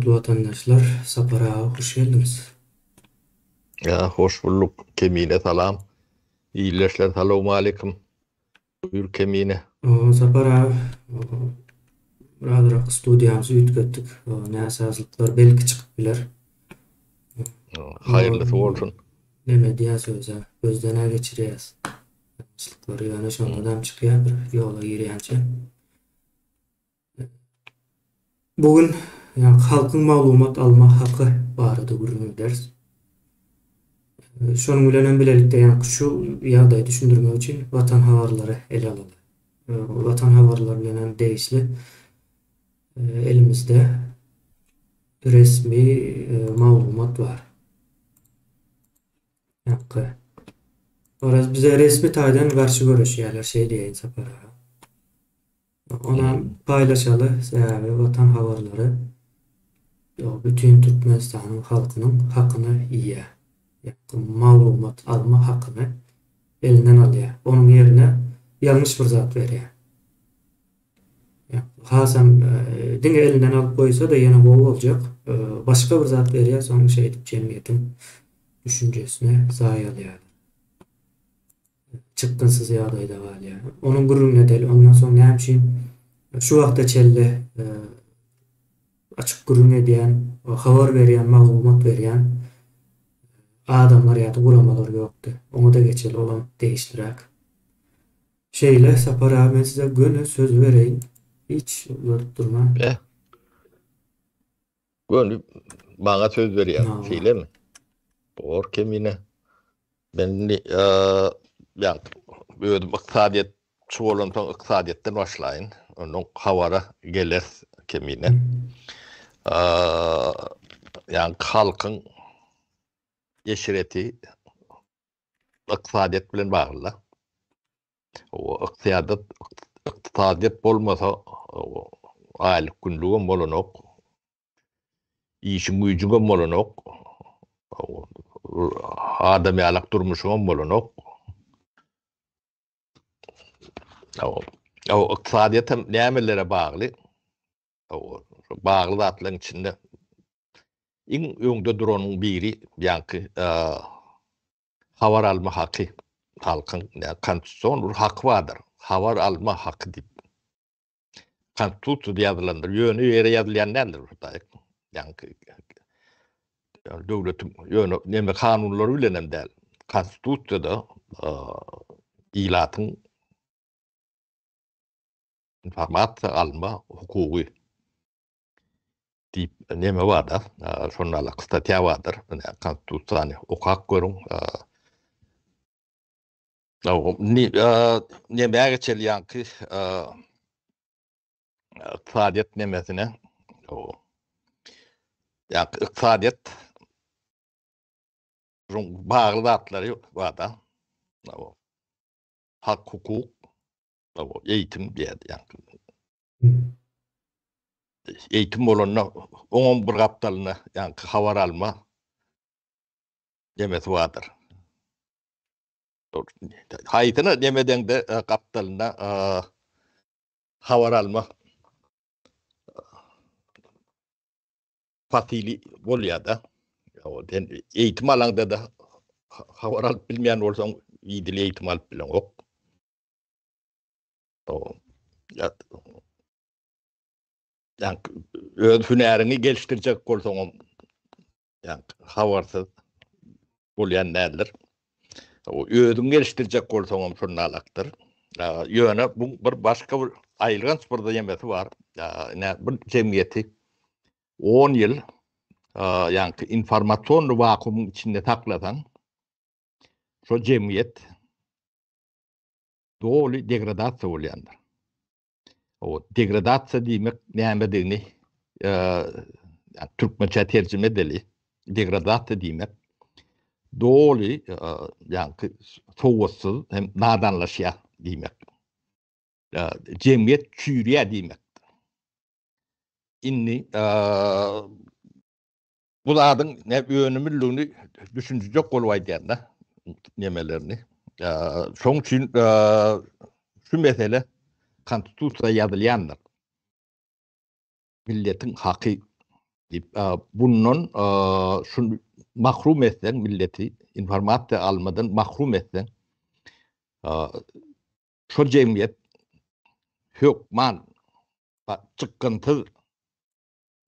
Hormatly vatandaşlar, Sapara hoş geldiniz. Ya hoş bulduk Kemine salam. İyileşler selamun aleyküm. Buyur Kemine. Sapara radyrak studiyamyzy ütgetdik. Näsazlyklar belki çykyp biler. Hayırlısı olsun. Neme diýä söze, gözden geçirýäs. Çyklyklar ýa-ni şondan çykýar, bir ýola girýänçe. Bugün halkyň maglumat alma haky barada gürrüňiz ders. Şonuň bilen bilelikde şu ýagdaýy düşündirmek üçin watan habarlary ele alalım. Watan habarlary bilen deýisli elimizde resmi maglumat var. Hakkı. Oraz bize resmi taýdan garşy göreşýärler şey diýen sapara. Ona paylaşaly sebäbi watan habarlary bütün Türkmenistanyň halkynyň hakyny ýa. Maglumat alma hakyny elinden alýar. Onun ýerine ýalňyş bir zat berýär. Hasam diňe elinden alyp goýsa da ýene bol boljak. Başga bir zat berýär, soň şey edip jemgyýetiň düşünjesine zaý alýar. Çykdynsyz ýagdaýda galýar. Onuň gürrüňe del, ondan soň näme şu wagtda çelle açyk gürrüňe diýen, habar berýän, maglumat berýän adamlar ýa-da guramalar ýokdy. Oňa da geçeli olan değişdirek. Şeyle sapara men size gönül söz bereýin. Hiç uzatıp durma. Gönül bana söz veriyor. No. Şeyle mi? Doğru Kemine. Ben ya böyle iktisadiyet çoğulantan iktisadiyetten başlayın. Onun havara gelir Kemine. Yani halkın yeşireti iktisadiyet bilen bağlı. O iktisadiyet bolmasa aylık günlüğüm bolanok, işin gücüňe bolanok, adam ýalak durmuşyňa bolanok. O iktisadiyet nämelere bagly? Bagly zatlaryň içinde iň öňde duranyň biri ýa-ki habar alma haky. Halkyň konstitusiýon bir hak bardyr. Habar alma haky diýip. Konstitusiýada ýazylandyr. Ýöne ýere ýazylýan nädir burada? Ýa-ki döwletin ýöne näme kanunlary bilen hem däl. Konstitusiýada ilatyň informasiýa alma hukugy diýip näme barda? Şonala statýa bardyr. Konstitusiýany okap görüň. Näme geçelýän ki iktisadiyet nemesine iktisadiyet bagly zatlary barda. Hak, hukuk, eýitim diýär. Eýitim bolanyna oňun bir gapdalyna ýa-ni habar alma demesi bardyr. Haýytyna demeden de gapdalyna habar alma fatili bolýar da. Eýitim alaňda da habar alyp bilmeýän bolsaň ýydyly eýitim alyp bilen ok. Yani öz hünerini geliştirecek bolsaň yani habarsyz bolýan nädir? Özüňi geliştirecek bolsaň şonu alakdyr. Ýöne bu bir başga bir aýylgan sporda ýemesi bar. Bir jemgyýeti 10 ýyl yani informasiýon wakumyň içinde taklasan şo jemgyýet doly degradasiýa bolýandyr. O degradasiýa diýmek näme diýeni türkmençe terjime edeli. Degradasiýa diýmek doly yani sowatsyz hem nadanlaşýa diýmek. Jemgyýet çüýrýär diýmek. Inni bu zadyň öňümlüğini düşünjek bolýar da nemelerini. Şoň üçin şu mesele konstitusiýada ýazylýandyr. Milletin haky Bunun şunu mahrum etsen milleti informasiya almadan mahrum etsen şu cemiyet hükman çıkıntı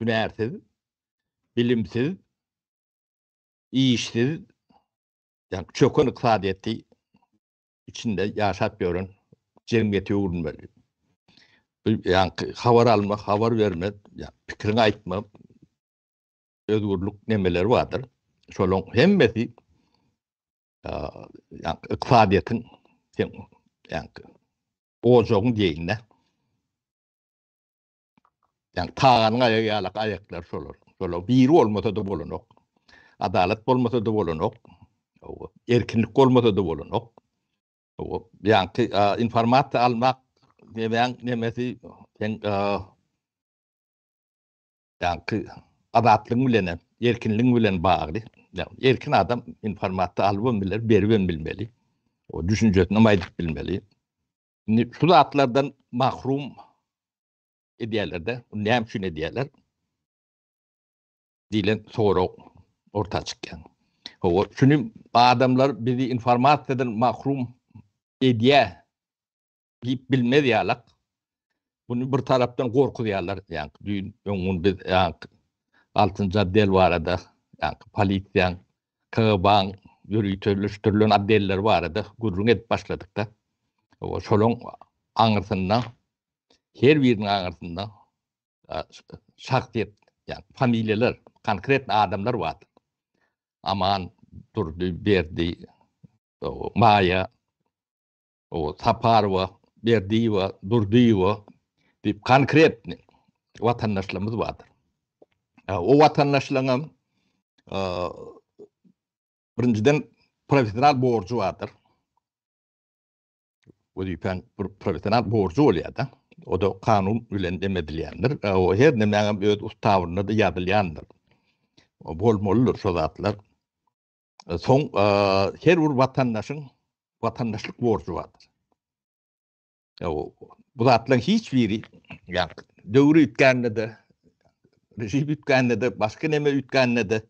hünersiz, bilimsiz, işsiz, yani çökün iktisadiyeti içinde yaşap görün cemiyeti uğrunmalı. Yani haber alma, haber verme, yani fikrini aytma, özgürlük nemeleri vardır. Şolun hemmesi yani iktisadiyetin yani ozoğun deyinne yani tağanın ayaklar şolur. Şolur biri olmasa da bolunok. Adalet olmasa da bolunok. Erkinlik olmasa da bolunok. Yani informasiya almak nemesi yani adatlığın bilen, erkinliğin bilen bağlı. Yani erkin adam informasiya alıp bilir, berben bilmeli. O düşüncesini maydık bilmeli. Şu zatlardan mahrum ediyorlar da, ne hemşin ediyorlar? Dilen soru orta çıkken. Şunu adamlar bizi informasiyadan mahrum ediyor, bilmez yalak. Bunu bir taraftan korkuyorlar. Yani düğün biz yani 6. addel var arada. Yani polisiyan, KGB'nin yürütülüştürülen addeller var arada. Gurrun edip başladık da. Şolun anırsından, her birinin anırsından şahsiyet, yani familyeler, konkret adamlar var. Aman, Durdu, Berdi, Maya, Saparova, Berdiva, Durdiva, deyip konkret vatandaşlarımız vardır. O vatandaşlarına birinciden profesyonel borcu vardır. O yüzden profesyonel borcu oluyor da. O da kanun ile demedilendir. O her nemeğin öz ustavında da yazılyandır. O bolmoludur şu zatlar. Son her bir vatandaşın vatandaşlık borcu vardır. Bu zatların hiçbiri yani dövrü ütkenle de rejim ütkenle de başka neme ütkenle de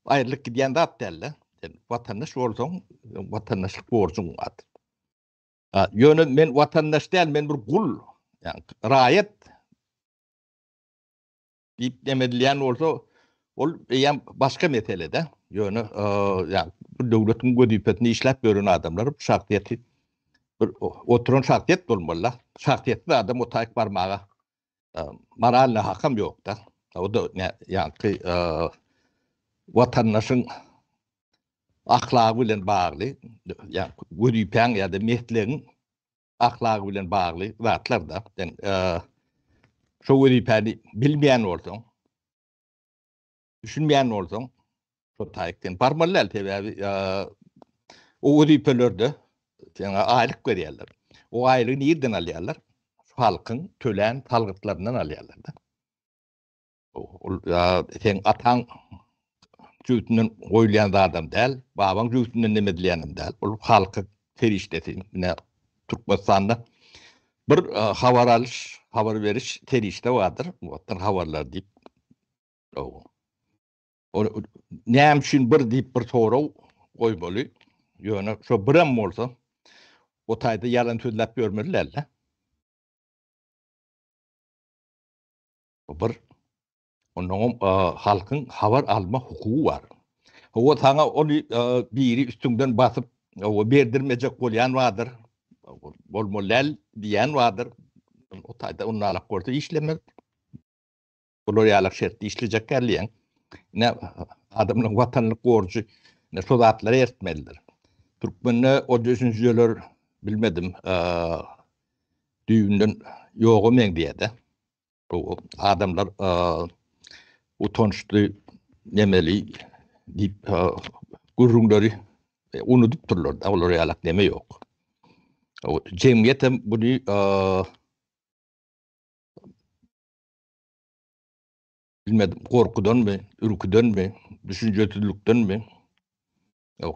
ayrılık gidiyen de at derler. Yani vatandaş borcun, vatandaşlık borcun vardır. Yönü men vatandaş değil, men bir kul. Yani raiyet deyip demedilen olsa yani başka meselede. Yönü yani bu devletin gödüpetini işlep görün adamlar şartiyeti oturun şartiyet olmalı. Şartiyetli adam o tayk parmağı maraline hakam yok da. O da yani vatandaşın ahlakı ile bağlı. Yani gödüpen ya da mesleğin ahlakı ile bağlı zatlar da. Yani şu gödüpeni bilmeyen olsun, düşünmeyen olsun, şu tayikten parmalılar tabi o gödüpelerde yani aylık veriyorlar. O aylığı nereden alıyorlar? Halkın tölen talgıtlarından alıyorlar da. Sen atan cütünün oylayan adam değil, baban cütünün nemedileyenim değil. O halkı teriştesin. Yine Türkmenistan'da bir haber alış, haber veriş terişte vardır. Vatan haberler deyip. Ne için bir deyip bir soru koymalı. Yani şu birim olsa o tayda yalan sözlep görmelilerle. Bir onun halkın haber alma hukuku var. O sana onu biri üstünden basıp berdirmeyecek olayan vardır. Bolmolel diyen vardır. O tayda onun alak kortu işlemez. Koloriyalak şerti işleyecek gelleyen. Ne adamın vatanlık borcu ne sozatları ertmelidir. Türkmen'e o düşünceler bilmedim düğünden yoğu men diye de. O adamlar utançlı nemeli deyip gurrunları unutup dururlar. Onlara yalak neme yok. Cemiyet bunu bilmedim korkudan mı, ürküden mi, düşüncesizlikten mi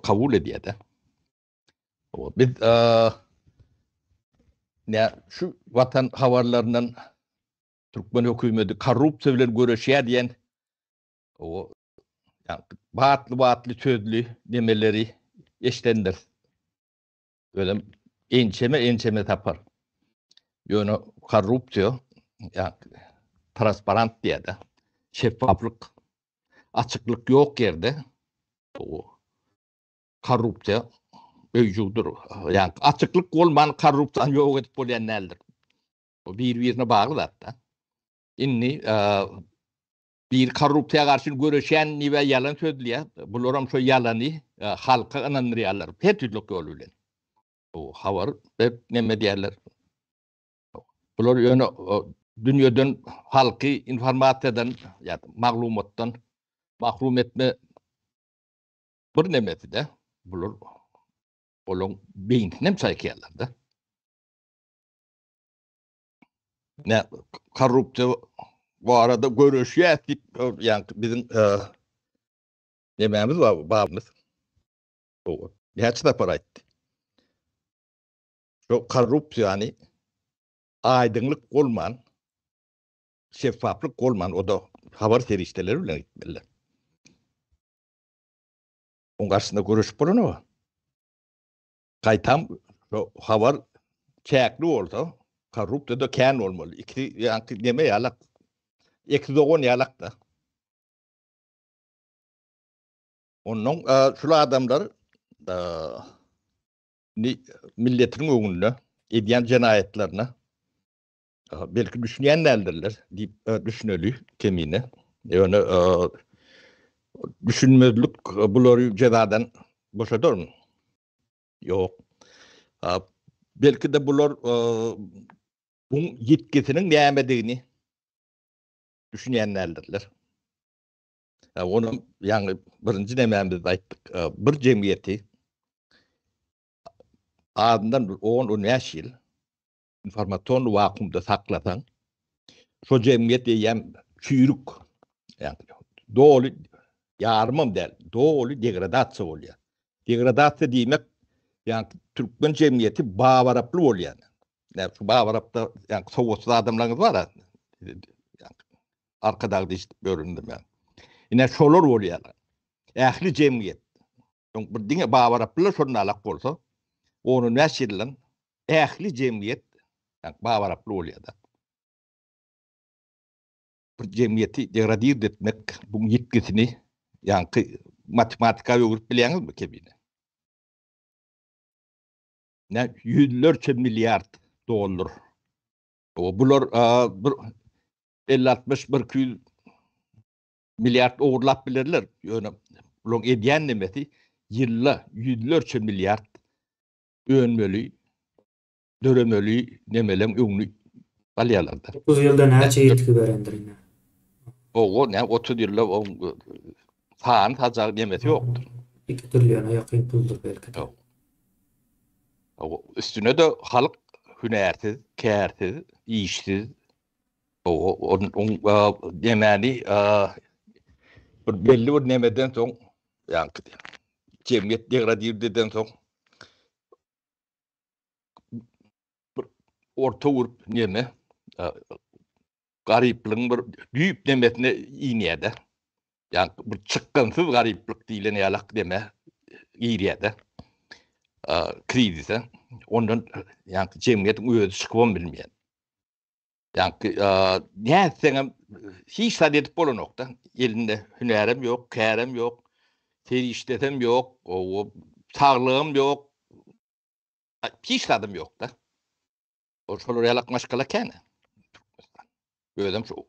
kabul ediyor da. Biz ne şu vatan havarlarından Türkmen hükümeti korrupsiya bilen görüşüyor diyen O yani baatlı sözlü demeleri eşlendir. Böyle ençeme tapar. Yani korrupsiyon, yani transparent diye de şeffaflık, açıklık yok yerde o korrupsiyon mevcuttur. Yani açıklık olmayan korrupsiyon yok edip bolan neldir. O birbirine bağlı hatta. İnni bir korrupsiya karşı görüşen ve yalan söylüyor. Bulurum şu yalanı halka inandırıyorlar. Her türlü yoluyla. O havar hep ne diyorlar. Bular yani dünyadan halkı informasiyadan ya maglumattan mahrum etme bir nemesi de bular olun beynine sayıyorlar da. Ne korrupsiya bu arada görüşüyor yani bizim yemeğimiz var bağımız. O hiç de para etti. Şu korrupsiya yani aydınlık olman, şeffaflık olman o da haber serişteleri bile gitmeliler. Onun karşısında görüşüp bulun o. Kaytam o haber çekli olsa korrupsiya da kâin olmalı. İki yani deme yalak. İki doğun yalak da. Onun şu adamlar milletin önünde ediyen cinayetlerine belki düşünenlerdirler deyip düşünülü kemine. Yani düşünmezlik bunları cezadan boşadır mı? Yok. Belki de bunlar bunun yetkisinin neyemediğini düşünenlerdirler. Onun yani birinci dememizde ayttık. Bir cemiyeti adından 10-15 yıl informasyon vakumda saklatan şu cemiyet diyem çürük yani doğru yarmam der. Doğru degradasyon oluyor. Degradasyon demek yani Türkmen cemiyeti bağvaraplı oluyor. Yani şu bağvarapta yani Sovyetli adamlarınız var ya yani arkada işte göründüm yani. Yine şolar oluyor. Ehli cemiyet. Donc bir dine bağvaraplı şonun alak olsa onu neşirlen ehli cemiyet yani bağvaraplı oluyor da. Bir cemiyeti degradir etmek bu yetkisini yani matematika yoğurup biliyorsunuz mu kebine? Ne yüzlerce milyar dolar. O bular 50-60-100 milyar uğurlap bilirler. Yani bunun ediyen nemeti yılla yüzlerce milyar önmeli, döremeli, nemelem ünlü alyalarda. 30 yılda näçe yetki berendir. O ne 30 yılla o sağın hacar nemeti yoktur. 2 trilyona yakın puldur belki de. O üstüne de halk hünersiz, kârsiz, işsiz. Onun demeni bir belli bir nemeden son yani cemiyet degradirden son orta grup neme garipliğin bir büyük nemetine iğneyede. Yani bir çıkkansız gariplik diyilen yalak deme iğneyede. Krizise. Ondan yani cemiyetin özü çıkıvan bilmeyen. Yani ne sen hiç sadet bolu nokta. Elinde hünerim yok, kârem yok, teriştetem yok, o sağlığım yok. Hiç sadım yok da. O şolar yalak maşkala kene. Gözüm şu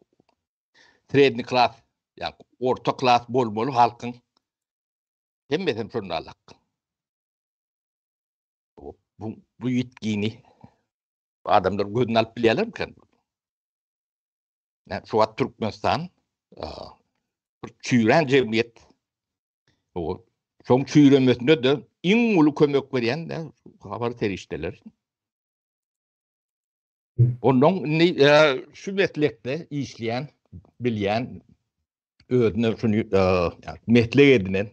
trading class yani orta class bolmalı halkın hemmesem şonu alak. Bu yetkini adamlar gözüne alıp biliyorlar mı kan? Yani şu an Türkmenistan bir çüren cemiyet. O son çüremesinde de en ulu kömek veren de haber terişteler. Onun şu meslekte işleyen, bilen, özüne şunu yani meslek edinen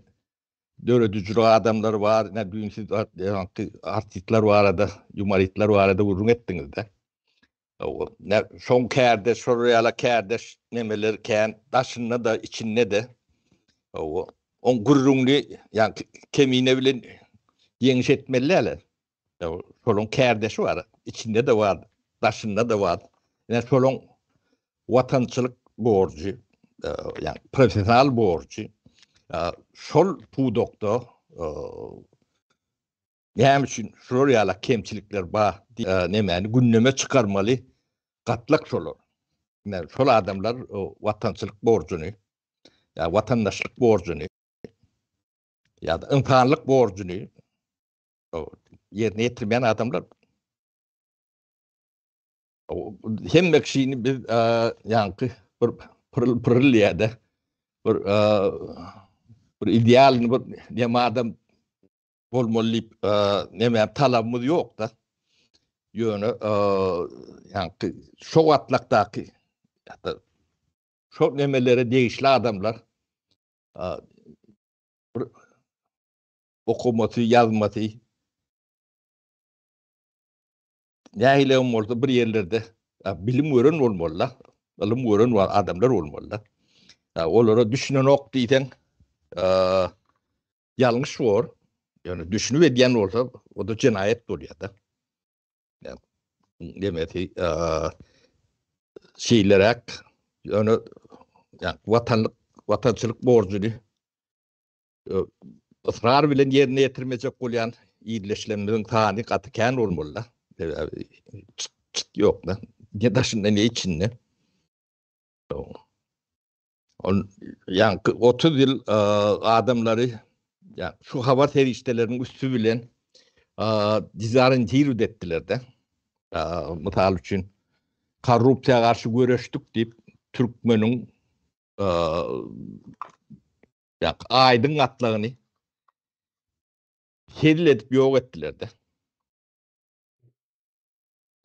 döredücü adamlar var, ne düğünsiz artistler var arada, yumaritler var arada vurun ettiniz de. Ne son kardeş, soruyala kardeş nemeler kâin, taşınına da içinne de O on gurrunlu yani kemiğine bilen genişletmeliler. Solon kerdeşi var. İçinde de var. Taşında da var. Yani solon vatançılık borcu, yani profesyonel borcu. Sol pudokta hem için şuraya kemçilikler var. Yani gündeme çıkarmalı katlak solor. Yani sol adamlar o vatançılık borcunu, ya vatandaşlık borcunu ya da insanlık borcunu yerine getirmeyen adamlar hem ekşiğini bir yankı pırıl ya da bir idealini bir ne adam olmalı ne talabımız yok da yönü yankı şu atlaktaki ya da şu nemelere değişli adamlar okuması yazması ne olmalı bir yerlerde bilim öğren olmalı. Bilim öğren adamlar olmalı. Onlara düşünen ok diyten yanlış var. Yani düşünüp diyen olsa o da cinayet oluyor da. Yani, demeti şeylerek yani vatançılık borcunu ısrar bilen yerine getirmeyecek olan iyileşlerimizin tani katıken olmalı. Çıt yok da. Ne taşında ne içinde. Yani 30 yıl adamları yani şu hava teriştelerinin üstü bilen dizarın tir ettiler de. Misal için korrupsiya karşı görüştük deyip Türkmen'in yani aydın atlığını edip yok ettiler de.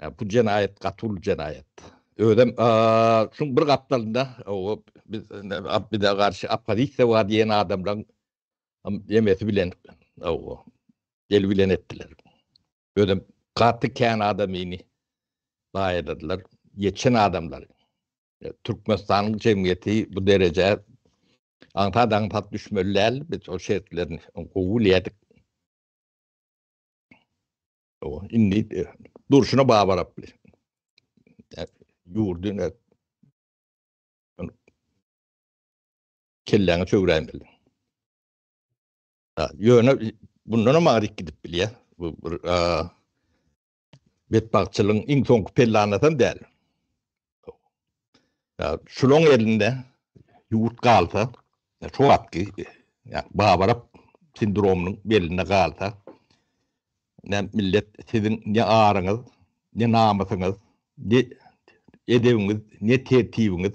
Yani bu cinayet, katul cinayet. Öyle şun bir kaptalında o bir de karşı apadikse var diyen adamdan yemesi bilen o el bilen ettiler. Öyle katı kan adamını bayıldılar. Geçen adamlar. Türkmenistan'ın cemiyeti bu derece antat düşmeliler. Biz o şertlerini kabul ettik. O indi duruşuna bağırıp yurdun kellene çövremeli. Yöne bundan mağrik gidip bile bu betbakçılığın en son pellanatan değil. Şulon elinde yurt kalsa şu atki yani bağırıp sindromunun beline kalsa ne millet sizin ne ağrınız ne namusunuz ne edeviniz ne tertibiniz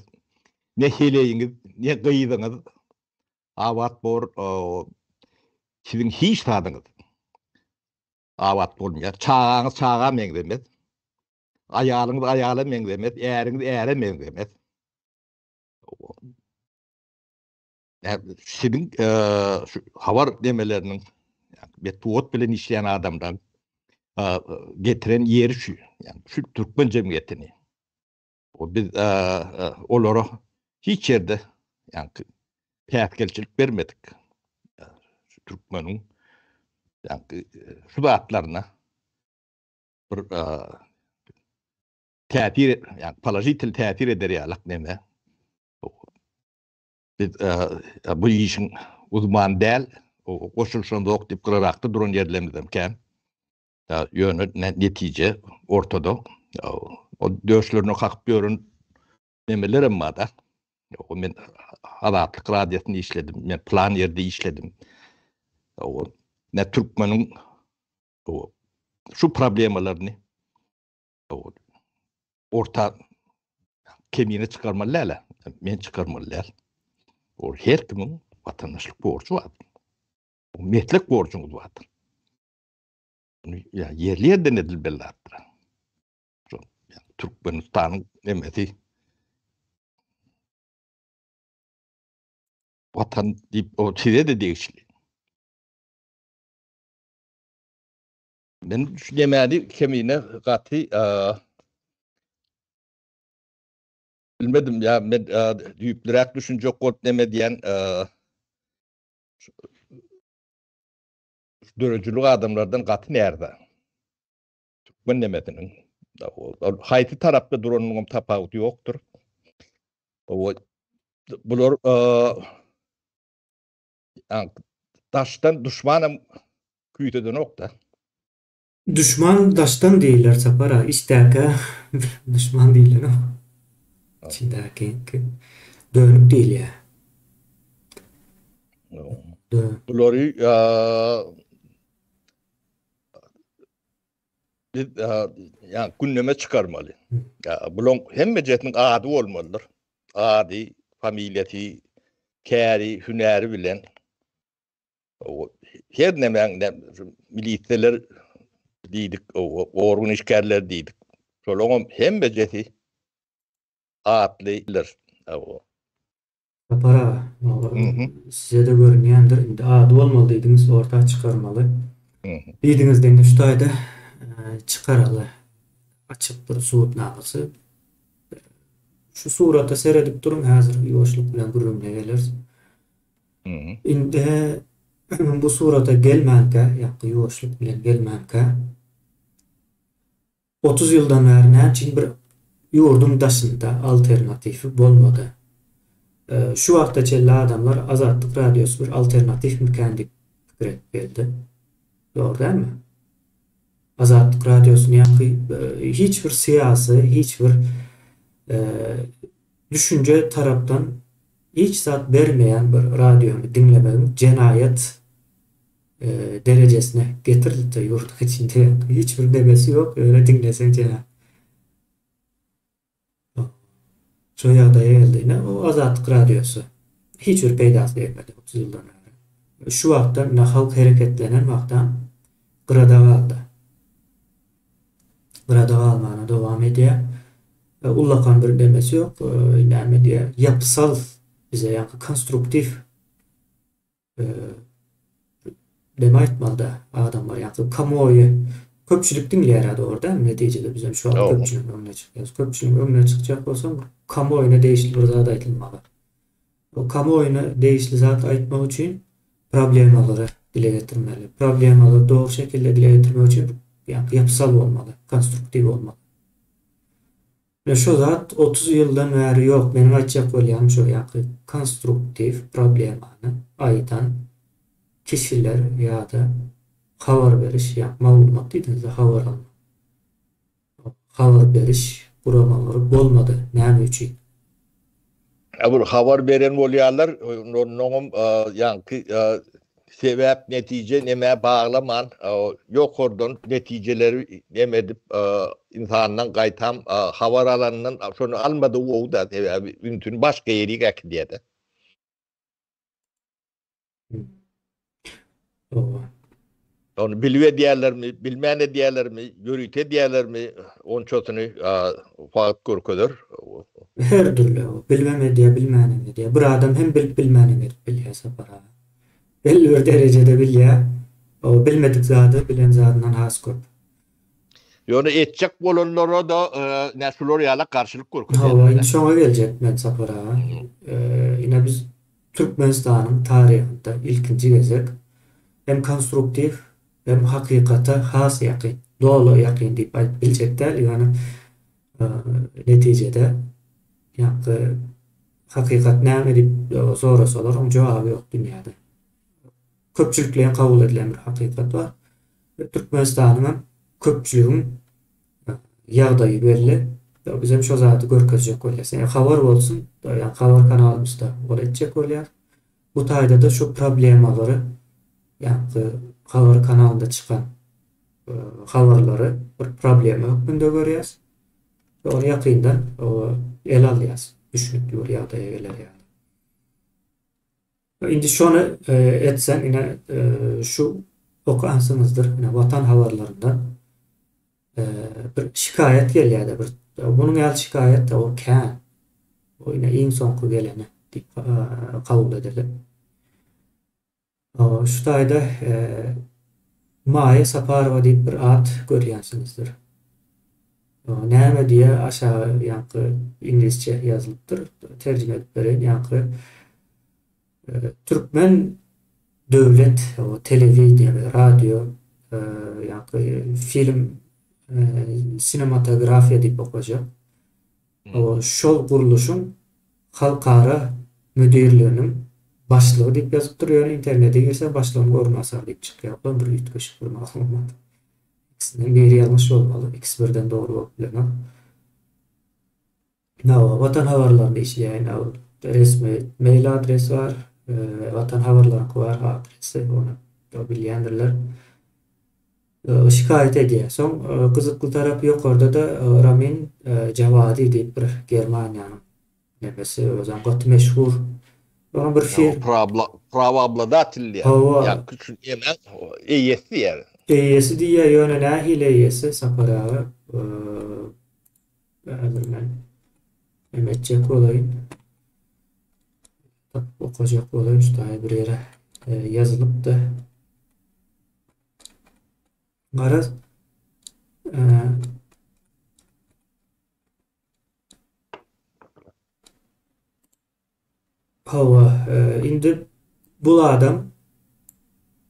ne hileyiniz ne kıydınız avat bor sizin hiç tadınız avat bolmuyor. Çağağınız çağa mengdemez. Ayağınız ayağına mengdemez. Eğeriniz eğere mengdemez. Yani sizin şu havar demelerinin yani tuot bilen işleyen adamdan getiren yeri şu. Yani şu Türkmen cemiyetini. O biz onlara hiç yerde yani teyakkülçülük vermedik. Şu Türkmen'in yani şu vaatlarına bir tesir yani palajitil tesir eder ya neme. Biz bu işin uzman değil, o koşulşunda ok deyip kırarakta durun yerlerimizden ken yönü netice ortada. O döşlerini kalkıp görün nemelerim var da. O men halatlık radyasını işledim, men plan yerde işledim. O ne Türkmen'in o şu problemlerini o orta kemiğini çıkarmalılar. Men çıkarmalılar. O her kimin vatandaşlık borcu var. O meslek borcumuz vardır. Ya yerli yerden edilmelidir. Yani Türkmenistan'ın demesi vatan deyip o size de değişli. Ben şu yemeğini kemiğine katı bilmedim ya ben düyüplürek düşünce kod deme diyen dörücülük adamlardan gaty nerede? Ben demedinin. Hayti tarapda duranın tapawuty ýokdur. O bular daşdan düşmanam küýteden okda. Düşman daştan değiller sapara. İştaka düşman değiller o. İçindeki dönüp değil ya. Bulary yani gündeme çıkarmalı. Bulon hemme jetiniň ady bolmalydyr. Ady, familiýasy, käri, hünäri bilen her nemäň milisiýeler diýdik, orgun işgärler diýdik. Şolaňam hemme jeti atlylar. Sapara. Size de görünýändir. Indi ady bolmaly diýdiňiz, ortağa çıkarmaly. Diýdiňizde indi şu taýda çıkaraly. Açık bir suwutnamasy. Şu surata seredip durun häzir ýoşluk bilen gürrümle gelir. Indi bu surata gelmänkä, ýa-da ýoşluk bilen gelmänkä 30 ýyldan bäri näçin bir ýurdun daşynda alternatifi bolmady. Şu wagtda çelle adamlar Azatlyk radiosu bir alternatif mükendip pikir etip geldi. Doğru değil mi? Azatlyk radiosyny hiçbir siyasi, hiçbir düşünce tarapdan hiç zat bermeyen bir radyonu dinlemenin cenayet derejesine getirildi yurt içinde. Hiçbir demesi yok. Öyle dinlesen cenayet. Şu ýagdaýa geldiğine o Azatlyk radiosu hiçbir peýdasy etmedi 30 ýyldan beri. Şu wagtda halk hereketlenen wagtda gıradaga aldy. Gıradaga almana dowam edýär. Ullakan bir demesi yok. Näme diýär? Yapısal bize ýa-da konstruktif deme aýtmalda adamlar ýa-da kamuoyu köpçülik dinleýär orada. Netijede bizim şu an köpçülik öňüne çykýar. Köpçülik öňüne çykjak bolsa kamuoyuna değişli bir zat aýtylmaly. O kamuoyuna değişli zat aýtmak üçin problemalary dile getirmeli. Problemalary doğru şekilde dile getirmek üçin yapısal bolmaly, konstruktif bolmaly. Ve şu zat 30 ýyldan bäri yok. Benim aýtjak bolýanym şu ýa-da konstruktif problemany aýdan kişiler ýa-da habar beriş ýa maglumat diýdiňizde habar alma. Habar beriş guramalary bolmady. Näme üçin? Bu habar beren bolýarlar, noňum ýa-ki sebäp netije näme baglaman, ýokurdan netijeleri demedip insandan gaýtam habar alandan şonu almady wowda sebäbi üntün başga ýerige gitdi. Onu bilwe diýerlermi, bilmäne diýerlermi, görüýte diýerlermi, onçosyny fakt görkezler. Her türlü bilmeme diýe, bilmäne diýe. Bir adam hem bilip bilmäne bilýär sapara. Belli bir derecede bilýär. O bilmedik zady bilen zadydan has köp. Ýöne etjek bolanlara da näşular ýala garşylyk görkezler. Hawa indi şoňa geljek men sapara. Ine biz Türkmenistanyň taryhynda ilkinji gezek hem konstruktif hem hakykata has ýakyn, dolu ýakyn diýip aýdyp biljekler. Ýani netijede ýa-da hakykat näme diýip sorasalar oň jogaby ýok dünýäde. Köpçülikle kabul edilen bir hakykat var. Türkmenistanyň köpçüliginiň ýagdaýy belli. Bizim şu zatı görkezjek bolýar. Habar bolsun, ýa habar kanalymyzda boletjek bolýar. Bu taýda da şu problemalary ýa-da habar kanalynda çykan habarlary bir problemi hökmünde görýäs. Ol ýakyndan el alýas. Düşünip ýagdaýa geler. Indi şonu etsen ine şu okansınızdır. Ine watan habarlaryndan bir şikayet gelýär bir. Bunun ýaly şikayet de o kän. O ine iň soňky geleni diýip kabul edilir. Şu taýda Maya Saparova diýip bir ad görýänsinizdir. Näme diýe aşağı ýa-da ingilisçe ýazylypdyr. Terjime edip beren ýa-da Türkmen dövlet, o televizyon, radyo, yani film, sinematografiya diýip okajak. O şol guruluşun halkara müdirliginiň başlygy diýip ýazyp durýar. Internete girse başlygyny görmäsek diýip çykýar. Ben bir ýetgeşik bir maglumat. İkisinden biri ýalňyş bolmaly. İkisi birden dogry bolup bilenok. Watan habarlaryny işleýän resmi mail adresi var. Watan habarlaryny var adresi. Onu da bilýändirler. Şikayet edýär. Soň gyzykly tarapy ýokarda da Ramin Javadi diýip bir Germaniýanyň nemesi özüň gaty meşhur. Onun bir film. Pravabladatili. Ya küçük yemen iyesi yer. İyesi diye yöne nahile iyesi saparağı. Ben emetcek olayım. Okuyacak olayım. Şu tane bir yere yazılıp da garaz indi bu adam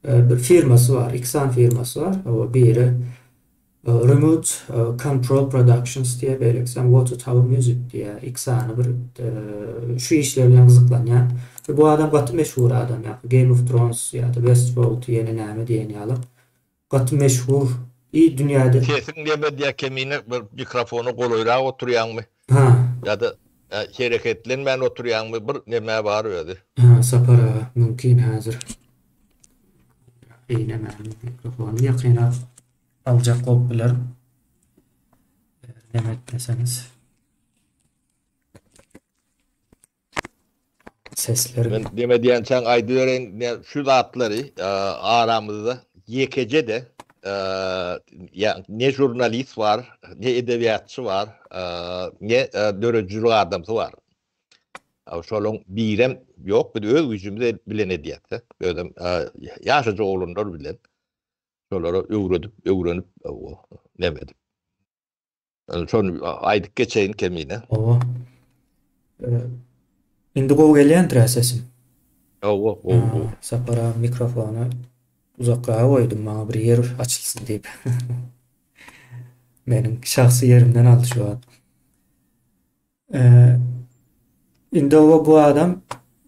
bir firması var, Xan firması var. O biri Remote Control Productions diye belirtsem Water Tower Music diye Xan'ı bir şu işlerle gızıklanyan. Bu adam gatı meşhur adam ya. Game of Thrones ya da Westworld yeni näme diyen yalıp. Gatı meşhur. İyi dünyada. Kesin deme diye kemine bir mikrofonu golayra oturyan mı? Ya da hareketlenmen oturyan mı? Bir neme var öyle. Sapara mümkün hazır. Yine mikrofonu yakına alacak kopyalar demetmeseniz sesleri ben demediyen sen aydören şu zatları aramızda YKC de ya ne jurnalist var ne edebiyatçı var ne döröcülük adamı var. Şolun birem yok, bir de öz gücümüzde bilen ediyatı. Böyle yaşaca oğlunlar bilen. Şoları öğrenip demedim. Son aydık geçeyin kemine. Indi gol gelýändir sesim. O. Sapara mikrofonu uzakka koydum bana bir yer açılsın diýip. Benim şahsy yerimden aldı şu an. Indi bu adam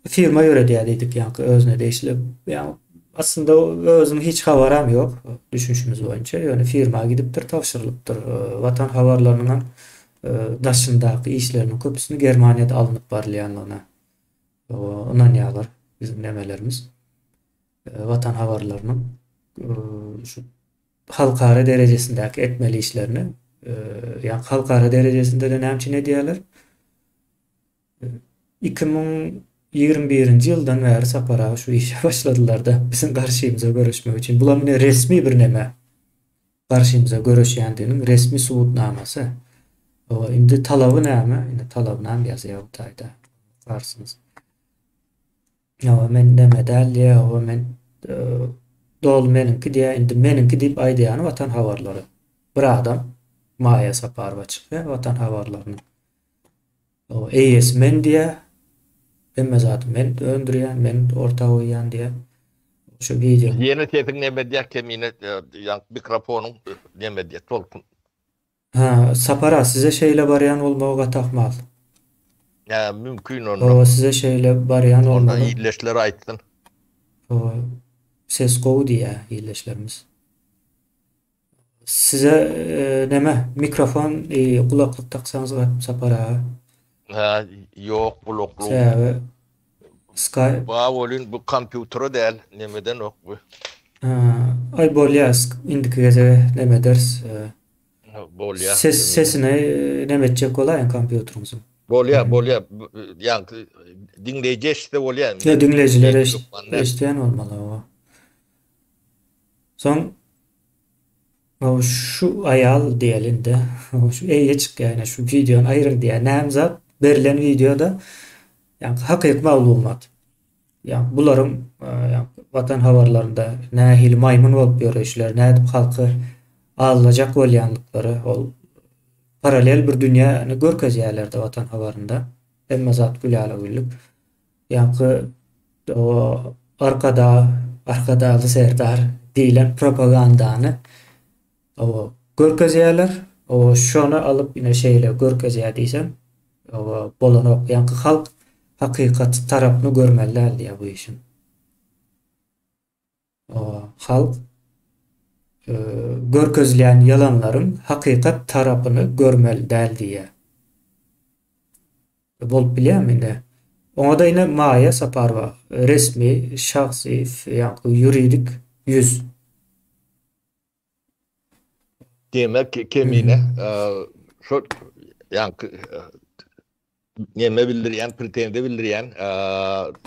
firma ýöredýärdik ýa-ni özüne değişilip ýa aslında özüm hiç haberim yok düşünüşümüz boyunca. Yani firma gidipdir, tavşırılıpdır. Vatan havarlarının daşındaki işlerinin köpüsünü Germaniýada alınıp barlayanlığına. Ondan ýalar bizim nemelerimiz. Vatan havarlarının şu halkara derejesindäki etmeli işlerini yani halkara derejesinde de näçe ne diýerler? 2021-nji ýyldan bäri sapara şu işe başladylar da bizim garşymyza görüşmek üçin. Bular mine resmi bir neme. Garşymyza görüşýändiginiň resmi subutnamasy. Indi talaby näme? Indi talabyny ýazýar bu taýda. Barsınız. Ya men demedäl ýa men dol meninki diýe indi meninki diýip aýdýany vatan habarlary. Bir adam maýa saparba çykýar vatan habarlaryny. O eýes men diýe emme zat men öndürýän, men orta goýýan diýe. Şu video. Yeni tepin ne medya kemine mikrofonun ne medya tolkun. Sapara size şeyle barýan bolmagy takmal. Ya mümkün onu. O size şeyle barýan Orada bolmagy. iyileşler aýtdyn. O ses gowy diýe iyileşlerimiz. Size neme mikrofon kulaklyk taksanız sapara. Yok bloklu. Skype. Bavolun bu kompüteri däl nemeden ok bu. Ay bolýas indiki geze neme ders. Bolýa. Sesine nemetjek bolan kompüterimiziň. Bolýa ýa dinleýici işte bolýa. Ya dinleýijiler eşitýän bolmaly o. Soň şu aýal diýelinde şu eýe çykýan şu videony aýryk diýen nämzat berilen videoda yani hakyky maglumat. Yani bularyň vatan habarlarynda nähili maýmun bolup ýöreşler, nädip halky alacak bolýanlyklary ol paralel bir dünýäni görkezýärler vatan habarynda. Emme zat güläle güllük. Yani o arkada arkadaşlı serdar diýilen propagandany o görkezýärler. O şonu alıp ine şeýle görkezýär diýsem, o bolanok ýanky halk hakykat tarapyny görmeliler diýär bu işin. O halk görkezleyen yalanların hakikat tarapını görmeli del diye. Bolup bilýärmi indi. Oňa da ine maýa saparwa. Resmi, şahsy, ýa-ni ýuridik yüz. Demek kemine şu yankı neme bildirýän, pretende bildirýän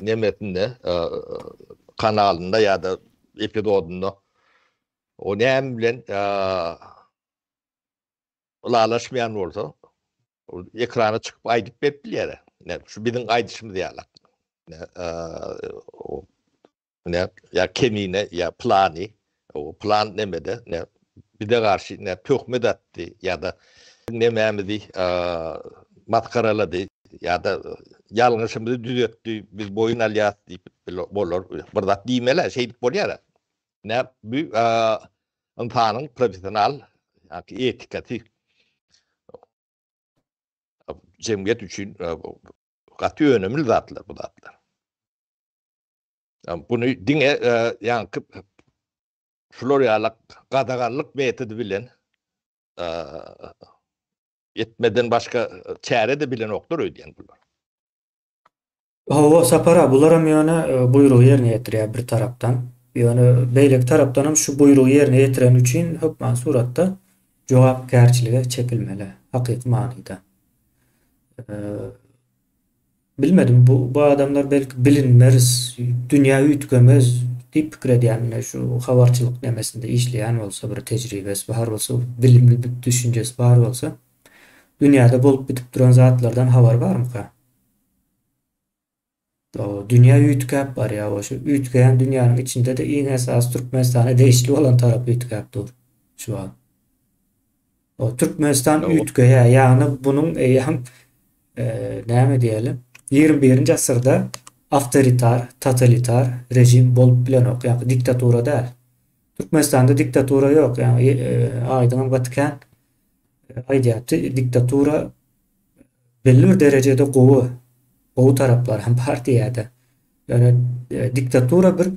nemetinde kanalında ya da epizodunda o näme bilen ulalaşmayan bolsa ekrana çıkıp aýdyp berip bilýär. Şu biziň aýdyşymyz ýaly. O ya kemine ya plani o plan nemede ne bir de karşı ne töhmet attı ya da nememizi matkaraladı ya da yalňyşymyzy düzeltdi biz boyun alyat diýip bolar burada diýmeler şey bolýar. Ne bu insanyň profesional etikati cemiyet üçün gaty önemli zatlar bu zatlar. Bunu diňe ýanky Florialak gadagarlyk metodu bilen etmeden başka çare de bilen oklar öýdýän bular. O sapara bularam ýöne buyrugy ýerine ýetirýär bir tarapdan. Ýöne beýlek tarapdanam şu buyrugy ýerine ýetiren üçin hökmen suratda jogapkärçilige çekilmeli hakyky manyda. Bilmedim bu adamlar belki bilinmez, dünya üýtgemez diýip pikir edýän şu habarçylyk nemesinde işleýän bolsa bir tejribesi bar bolsa, bilimli bir düşünjesi bar bolsa, dünýäde bolup bitip duran zatlardan habar barmyka? O dünya üýtgäp bar ýa o şu üýtgeýän dünýäniň içinde de iň esas Türkmenistana değişli olan tarapy üýtgäpdir şu an. O Türkmenistan üýtgeýär, ýagny bunyň eýem näme diýelim? 21-nji asyrda awtoritar, totalitar rejim bolup bilenok, ýa-ni diktatura däl. Türkmenistanda diktatura ýok, ýa-ni aýdyňam gatken aýdýapdy, diktatura belli bir derejede gowy taraplar hem partiýada. Ýöne diktatura bir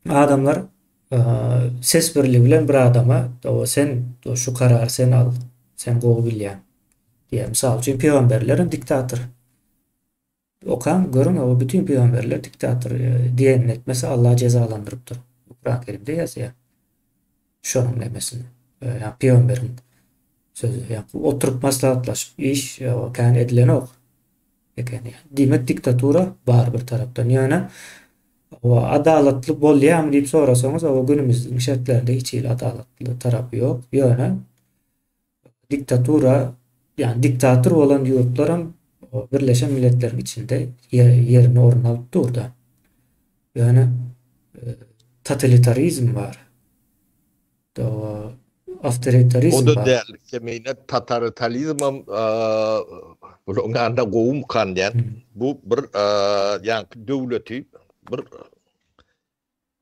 adamlar ses birligi bilen bir adama o sen şu karar sen al, sen gowy bilýän diýe. Misal üçin peýgamberlerim diktator. Okan görün o bütün peygamberler diktator diyen etmesi Allah cezalandırıptır. Kur'an-ı Kerim'de yazıyor. Şonun demesini. Yani peygamberin sözü. Yani oturup maslahatlaşıp iş kan edilen ok. Yani demek diktatura var bir taraftan. Yani o adaletli bolýarmy diýip sorasaňyz o günümizdiň şertlerinde hiç adaletli tarapy ýok. Yani diktatura yani diktator olan ýurtlaryň Birleşen Milletler'in içinde yerini orun alıp durdu. Yani totalitarizm var. Awtoritarizm var. O da değerli kemine totalitarizm bulunanda gowum kanyan bu bir yani döwleti bir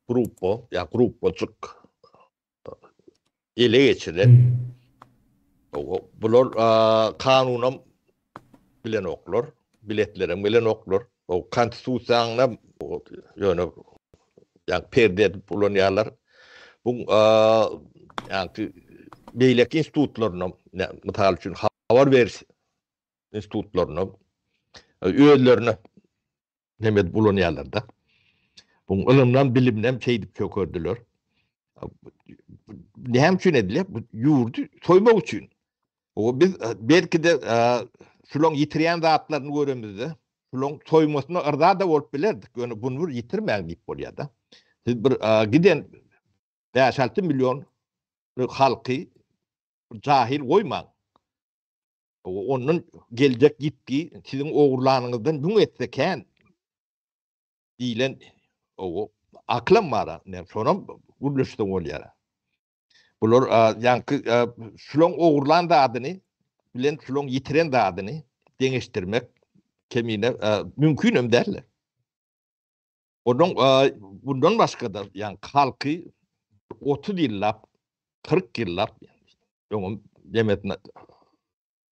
grupo ya grupçuk ele geçiren bular kanunam bilen oklar, biletlerim bilen oklar. O konstitusiýanyna ýöne yani perde bolýarlar. Bu yani beýlek institutlaryna misal üçin habar beriş institutlaryna öýlerine nemet bolýarlar da. Bu ilmden bilimden şeydip kökördüler. Näme üçin edilýär? Bu ýurdu soýmak üçin. O biz belki de şulan yitirýän zatlaryny göremizde. Şulan soýmasyna ırda da bolup bilerdik. Ýöne bunu bir yitirmäň diýip bolýar da. Siz bir giden 5-6 milyon halky jahil goýmaň. Onun geljek gitki siziň ogurlanyňyzdan büň etseken diýilen o aklam bara. Şonam guruluşda bolýar. Bular ýanky şulan ogurlan adyny bilen şulan yitiren adyny deňeşdirmek kemine mümkün derler. Onun bundan başka da yani halkı 30 yıllap 40 yıllap yani demetine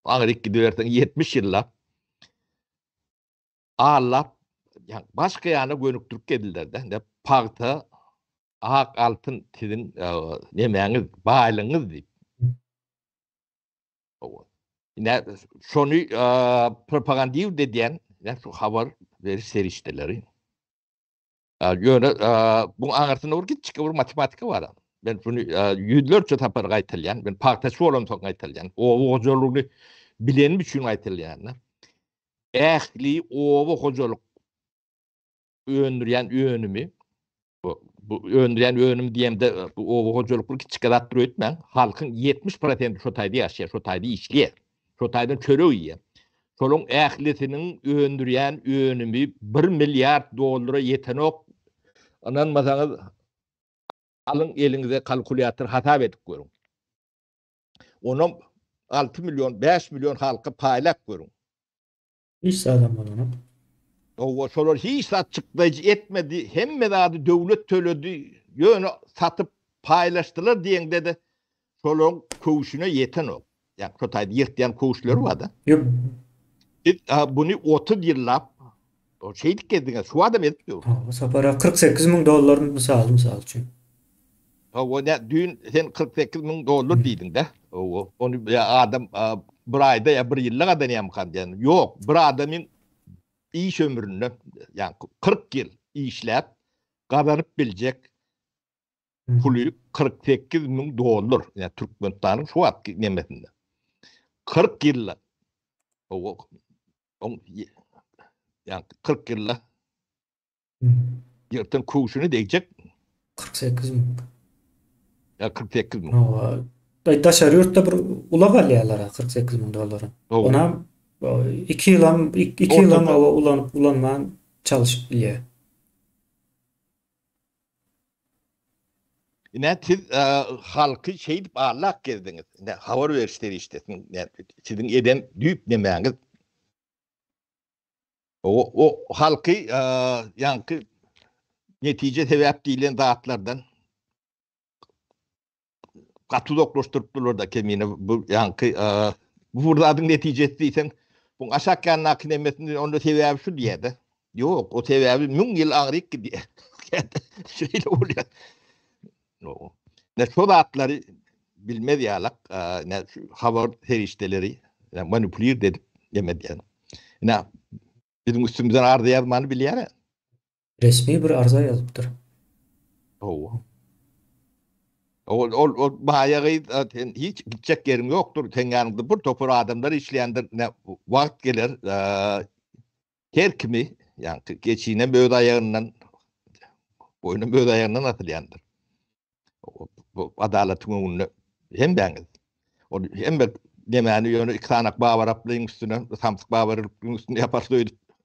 ağırlık gidiyorsan 70 yıllap ağırlap yani başka yana gönüktürk edildiler de ne parta ak altın tidin nemeğiniz bağlığınız deyip ne şonu propagandiv dediyen ne şu haber veri serişteleri yöne bu anartına vur git çıkı vur matematika var. Ben şunu yüzlerce tapar gaytalyan ben partası olan son gaytalyan o hoculuğunu bilen için gaytalyan ehli o hoculuk öndüren yönümü bu öndüren yönüm diyem de o hoculuklu çıkarat etmen halkın 70% şu tayda yaşıyor şu tayda işliyor şu taydan çörü yiyor solun ehlisinin öndüren yönümü 1 milyar dolara yetenok ananmasanız alın elinize kalkülatör hata edip görün. Onun 6 milyon 5 milyon halkı paylak görün. Hiç sağlam olan. O solar hiç açıklayıcı etmedi. Hem medadı devlet tölödü yönü satıp paylaştılar diyen dedi. Solon koğuşuna yeten o. Yani kotayda yırtlayan koğuşları var da. Yok. Bunu 30 yıllap o şeylik edin. Şu adam etmiyor. Sapara 48 bin dolar misal için. O ne dün sen 48 bin dolar dedin de. Onu ya adam bir ayda ya bir yıllık adam yapkan yani. Yok bir adamın iş ömrünü yani 40 yıl işlep kazanıp bilecek pulu 48 bin dolar yani Türkmenistan'ın şu atki nimetinde 40 yılla yani 40 yılla yırtın kuşunu diyecek 48 bin. Ya 48 bin. Daşarı yurtta bir ulak alyalara 48 bin dolara. Ona 2 yılan ulanman çalışıp biliyor. Ne siz halkı şey ağırlak gezdiniz. Ne havar üniversiteleri işte. Sizin eden düyüp nemeğiniz. O halkı yankı netice sebep değilen dağıtlardan katı doklaştırıptılar da kemiğine bu yankı bu burada adın neticesi değilsen bu aşağı yanına akinemesinin onda sebebi şu diye de. Yok o sebebi mün yıl ağrıyık gidiyor. Şöyle oluyor. Ne şu dağıtları bilmedi yalak ne haber herişteleri manipüler dedip yemedi yani. Ne bizim üstümüzden arda yazmanı biliyor ya. Resmi bir arıza yazıptır. O bayağı hiç gidecek yerim yoktur. Sen yanında bu topur adamları işleyendir. Ne vakit gelir her kimi yani geçiğine böyle ayağından boyuna böyle ayağından atılyandır. Bu adaletin önüne hem beniz. Hem de demeni yönü iksanak bağvaraplığın üstüne samsık bağvaraplığın üstüne yaparsa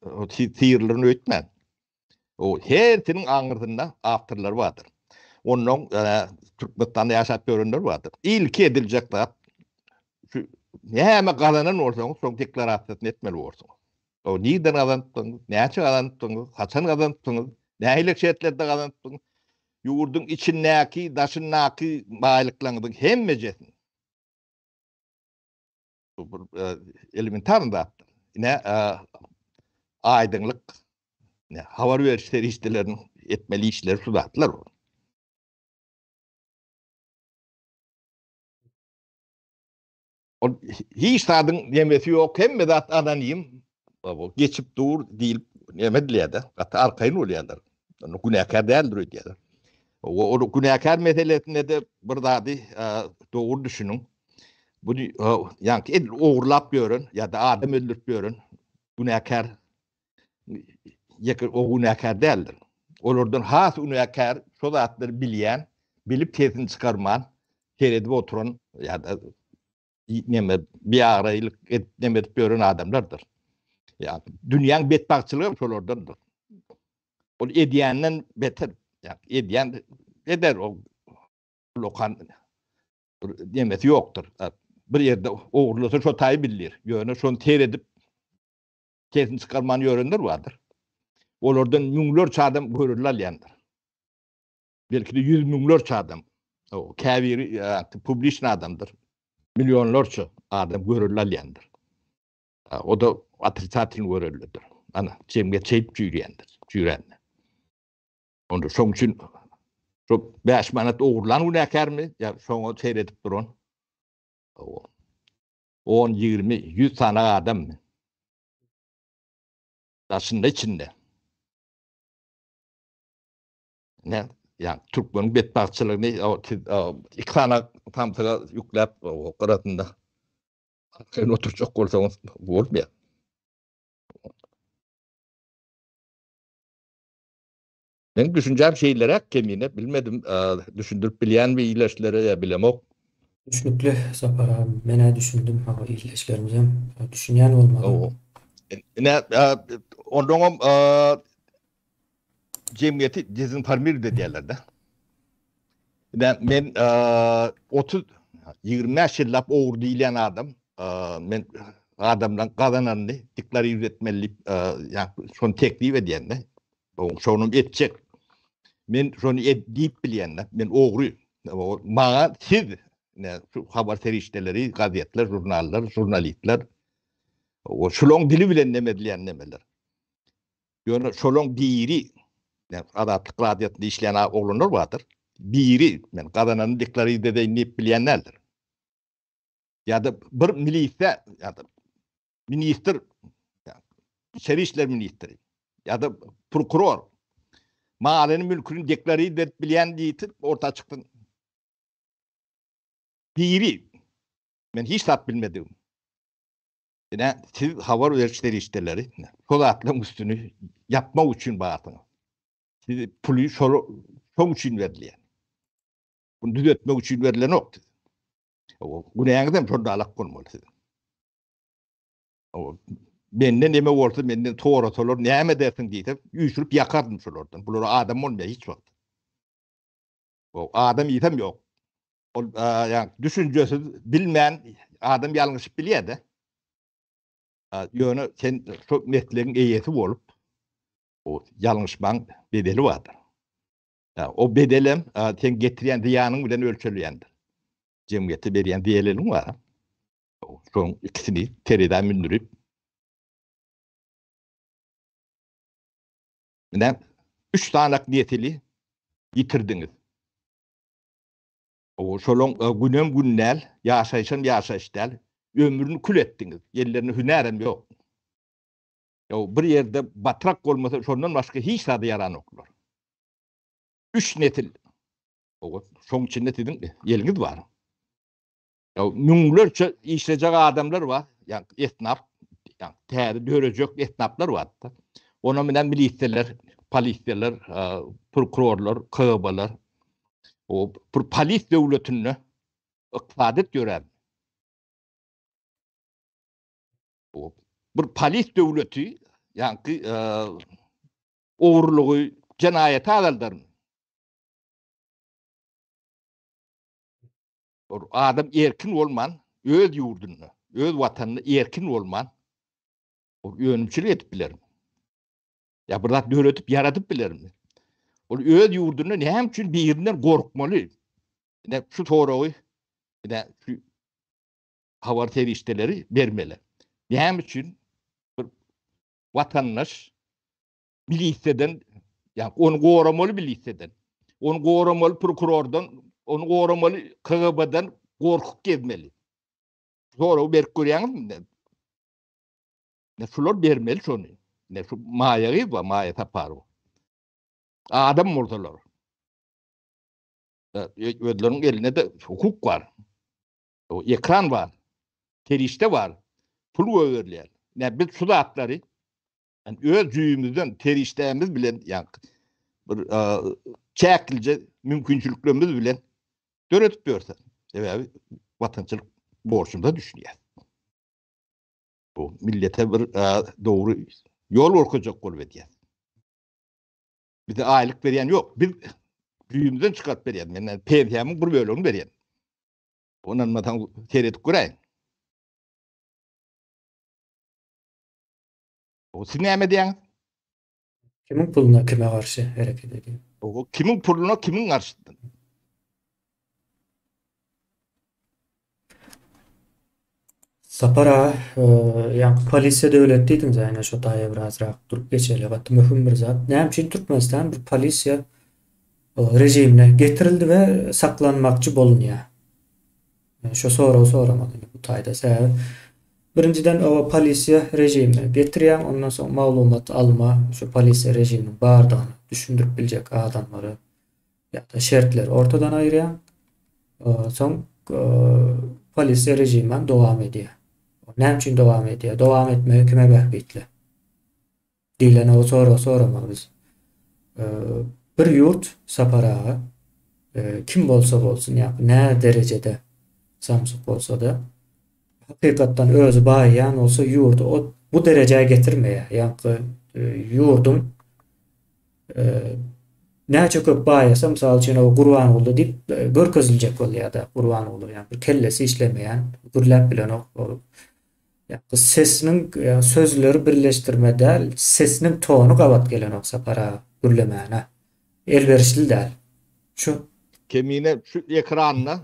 o sihirlerini öğütmen. O her senin ağırtında afterları vardır. Onun Türkmenistan'da yaşat görünür vardır. İlki edilecek de ne kazanan olsanız son deklarasyonu etmeli olsun. O neyden kazanırsınız, ne için kazanırsınız, kaçan kazanırsınız, ne ilekşetlerde kazanırsınız, yurdun içindeki, daşındaki bağlılıklarınızın hem mecesin. Elementarını da attır. Yine aydınlık, havar üniversiteleri işçilerinin etmeli işleri sudatlar olur. Hiç tadın yemesi yok. Hem de ananıyım. Geçip dur değil. Yemediler de. Hatta arkayın oluyorlar. Günahkar değildir ödüyorlar. O günahkar meselesinde de burada doğru düşünün. Bunu yani uğurlap görün ya da adam öldürüp görün. Günahkar o günahkar değildir. Olurdan has günahkar şu zatları bilen, bilip tesini çıkarman, seyredip oturan ya da bir arayılık etmemek görün adamlardır. Yani dünyanın bedbahtçılığı şolardandır. O ediyenden beter. Yani ediyen eder o lokan demesi yoktur. Bir yerde uğurlusu şu tayı bilir. Yönü şunu teredip kesin çıkarmanı yönler vardır. Onlardan yüngülör çağdım görürler yandır. belki de 100 milyonlarca adam. O käbiri publishing adamdır. Milyonlarca adam görülýändir. O da atrisatyny görülýär. Ana cemiyet çeyip jüýrendir. Onda şoň üçin şu 5 manat oğurlan näkermi? Ya şoňa seyredip duran. 10, 20, 100 tane adam. Aslında içinde. Ne? Yani Türkmen'in bedbahtçılığını iki tane tam sıra yüklep o kıratında. Sen oturacak olsanız olmuyor. Ben düşüneceğim şeylere kemine bilmedim. Düşündürüp bilen bir iyileşlere ya bilemok. Düşnükli sapara mene düşündüm ha iyileşlerimiz düşünýän bolmady. Ne ondan cemiyeti dezinformir de diyorlar da. Ben 30 25 yıllap oğur diýilen adam. Men adamdan kazananny dikleri üretmeli yani şonu teklif edýände. Şonu etjek. Men şonu edip bilýänler. Men oğru. Maňa siz ne şu habar serişdeleri, gazetler, jurnallar, jurnalistler o şolong dili bilen nemeler. Ýöne şolong diýri yani adatlyk radioda işleyen oğlanlar vardır. Biri men kazananny dikleri edip bilýänlerdir. Ya da bir milise ya da minister İçeri İşler Ministri ya da prokuror malenin mülkünü deklare edip bilen diýip orta çıktın. Biri men hiç tat bilmedim. Yani siz havar verişleri işleri solatlı üstünü yapma için bağırdınız. Siz pulu şom için verdiler. Bunu düzeltmek için verilen nokta. Bu neyden şurada alak konmalı sizin. Benden neme olsa benden toğra solur neme dersin diýip üýşürip yakardım şolardan. Bular adam bolmaýar hiç wagt. O adam ýetem ýok. O yani düşünjesi bilmän adam ýalňyş bilýär-de. Ýöne sen şu meslegiň eýesi bolup o ýalňyşmaň bedeli bardyr. O bedelem sen getirýän diýanyň bilen ölçülýändir. Jemgyýete berýän diýeleriň bar. Şoň ikisini tereden mündürip ne 3 tane niyetili yitirdiňiz. O şolong günem günnäl ýaşaýşan ömrüni kül etdiňiz. Ýerlerini hünärem ýok. Bir ýerde batrak bolmasa şondan başga hiç zady ýaranoklar. 3 netil. Şoň içinde diýdim ýeliňiz bar. Müňlerçe işlejek adamlar var. Yani esnaf, yani täze dörejek esnaflar var. Ona bilen milisler, polisler, prokurorlar, KGB'lar o polis döwletini yksadet görer. O bir polis döwleti yani oğurluğu, cinayeti agaldar. Adam erkin bolman, öz ýurduny, öz watanyny erkin bolman o ýönümçilik edip biler. Ya burada döretip yaratıp bilermi? O öz ýurduny näme üçin birinden gorkmaly? Ne şu toragy, ne şu habar terişdeleri bermeli. Näme üçin bir watandaş miliseden yani onu goramaly miliseden, onu goramaly prokurordan, onu goramaly KGB'den gorkup gezmeli. Sonra berk görýäňizmi? Ne şular bermeli şonu. Ne şu maýagy we maýa tapar. Adam bolsalar. Özleriň eline de hukuk var. O ekran var. Terişte var. Pul öwürler. Ne biz şu zatları yani öz jüýümizden terişdämiz bilen yani bir çäkilje mümkinçiliklerimiz bilen döretip berse. Sebäbi watançylyk borçunda düşünýär. Bu millete bir doğru yol orkacak bolup edýär. Bize aýlyk berýän ýok. Biz büyüğümüzden çıkart berýän. Yani pensiýamyň bir bölümini berýän. Ondan matan seyredip göräýin. O siz näme diýäňiz? Kimin puluna kime karşı hareket ediyor? O kimin puluna kimin karşıtın? Sapara yani polisiye devlet diýdiňiz ýa-ni şo daýa birazrak durup geçeli gatdy möhüm bir zat. Näme Türkmenistan bir polisiye rejimine getirildi ve saklanmakçı bolunýar. Şo soramady bu taýda sebäp. Birinciden o polisiye rejimine getirýän, ondan soň maglumat alma, şu polisiye rejiminiň bardygyny düşündirip biljek adamlary ýa-da şertleri ortadan aýyrýan. Soň polisiye rejiminden dowam edýär. Näme üçin dowam edýär? Dowam etmegi kime bähbitli? Diýlen o soramagy biz. Bir yurt saparaga kim bolsa bolsun ýa nä derejede samsyk bolsa da hakykatdan özü baýýan bolsa ýurdu o bu derejäge getirmeýär. Ýa-ni ýurdun näçe köp baýasa, mysal üçin o Gurbanoğlu diýip görkezüljek bolýar-da. Gurbanoğlu ýa bir kellesi işlemeýän, gürläp bilen ok. Sesinin sözleri birleştirmede sesinin tonu gabat gelen oksa para gürlemene elverişli değil. Şu Kemine şu ekranına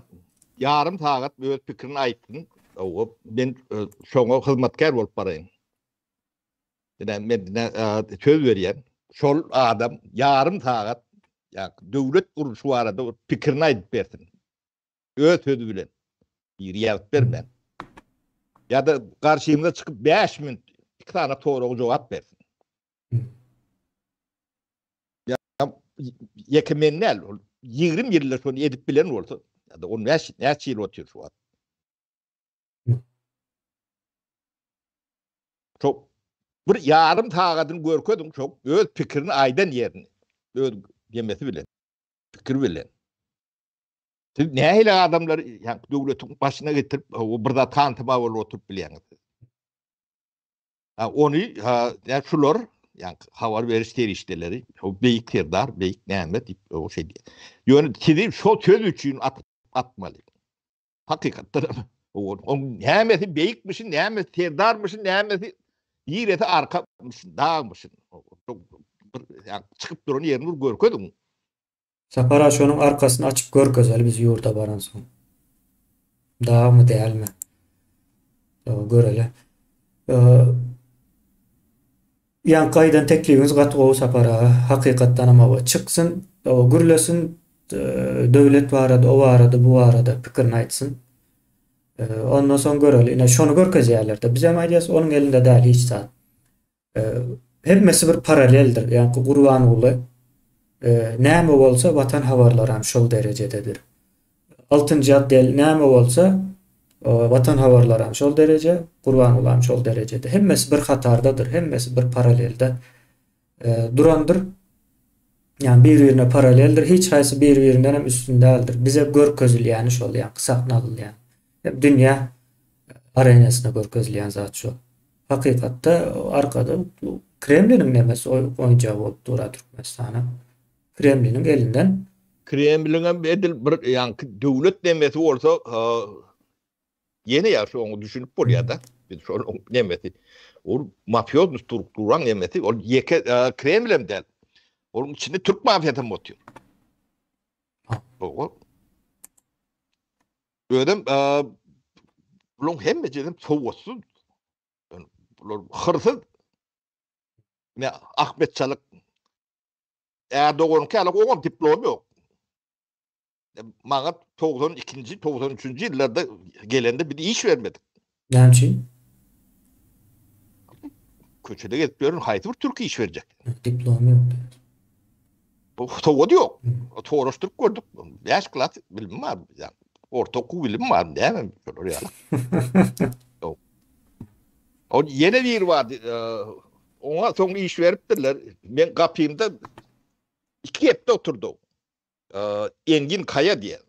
yarım tagat öz pikirini aytdın. O ben şoňa hyzmatkär bolup baraýyn. Men söz berýän şol adam yarım tagat döwlet guruşy barada pikirini aýdyp bersin. Öz sözü bilen. Bir ýazyp bermän. Ya da karşımda çıkıp 5 minut 2 tane toğru cevap versin. Ya yekemenler 20 yıllar sonra edip bilen oldu. Ya da onun ne yıl otuyor şu an. Çok bir yarım tağadını görkedim çok öz fikrini aydan yerini. Öz yemesi bilen. Fikir bilen. Nähili adamlar yani döwletiň başyna getirip o birde tantyma bolup oturup bilýäňiz. Onu şular yani habar beriş terişdeleri o beýik terdar, beýik näme diýip o şey diýär. Ýöne kidi şo söz üçin atmaly. Hakykatda o nämesi beýikmişin, nämesi terdarmışyn, nämesi ýireti arkamışyn, dağmışyn. Yani çıkıp duran yerini görkedim. Sapara şonun arkasını açıp görkezel biz yurda baran soň. Daha mı değerli mi? Görele. Yani kaydan teklifiniz gatgo sapara hakykatdan ama o çıksın, o gürlesin, döwlet barada, o barada, bu barada pikirini aýtsyn. Ondan soň göreli. Ine şonu görkezýärler. Biz hem aýdýas onun elinde däl hiç zat. Hemmesi bir paraleldir. Yani Gurbanoğlu näme bolsa vatan habarlary hem şol derejededir. 6-njy addel näme bolsa vatan habarlary hem şol derece, Gurbanoğlu hem şol derecede. Hemmesi bir hatardadır, hemmesi bir paralelde durandır. Yani bir-birine paraleldir. Hiç haýsy bir-birinden hem üstündädir. Bize görkezilýäni şol ýa saknalylýan. Hep dünýä arenasyna görkezilýän zat şol. Hakykatda arkada Kremliniň nemesi oýunjagy bolup durar Türkmenistana. Kremliniň elinden Kremlin'e bedel bir yani döwlet nemesi bolsa yeni ýa şonu düşünüp bolýar da. Bir şol nemesi. O mafyoz strukturan nemesi o yeke Kremlin'den. Onun içinde Türk mafyatı mı otuyor? O. Ödem bunun hemmeceden soğusun. Bunlar hırsız. Ne Ahmet Çalık Erdoğan kalık onun diplomu yok. Bana 92. 93. yıllarda gelende bir iş vermedik. näme üçin? Köçede getiriyorum. Haydi bir Türk iş verecek. Diplomu yok. Bu soğudu yok. Toğraştırıp gördük. 5 klas bilim var. Yani, ortaokul bilim var. Değil mi? O yeni bir vardı. Ona sonra iş veriptiler. Ben kapıyımda 2 hafta oturdu. Engin Kaya diye.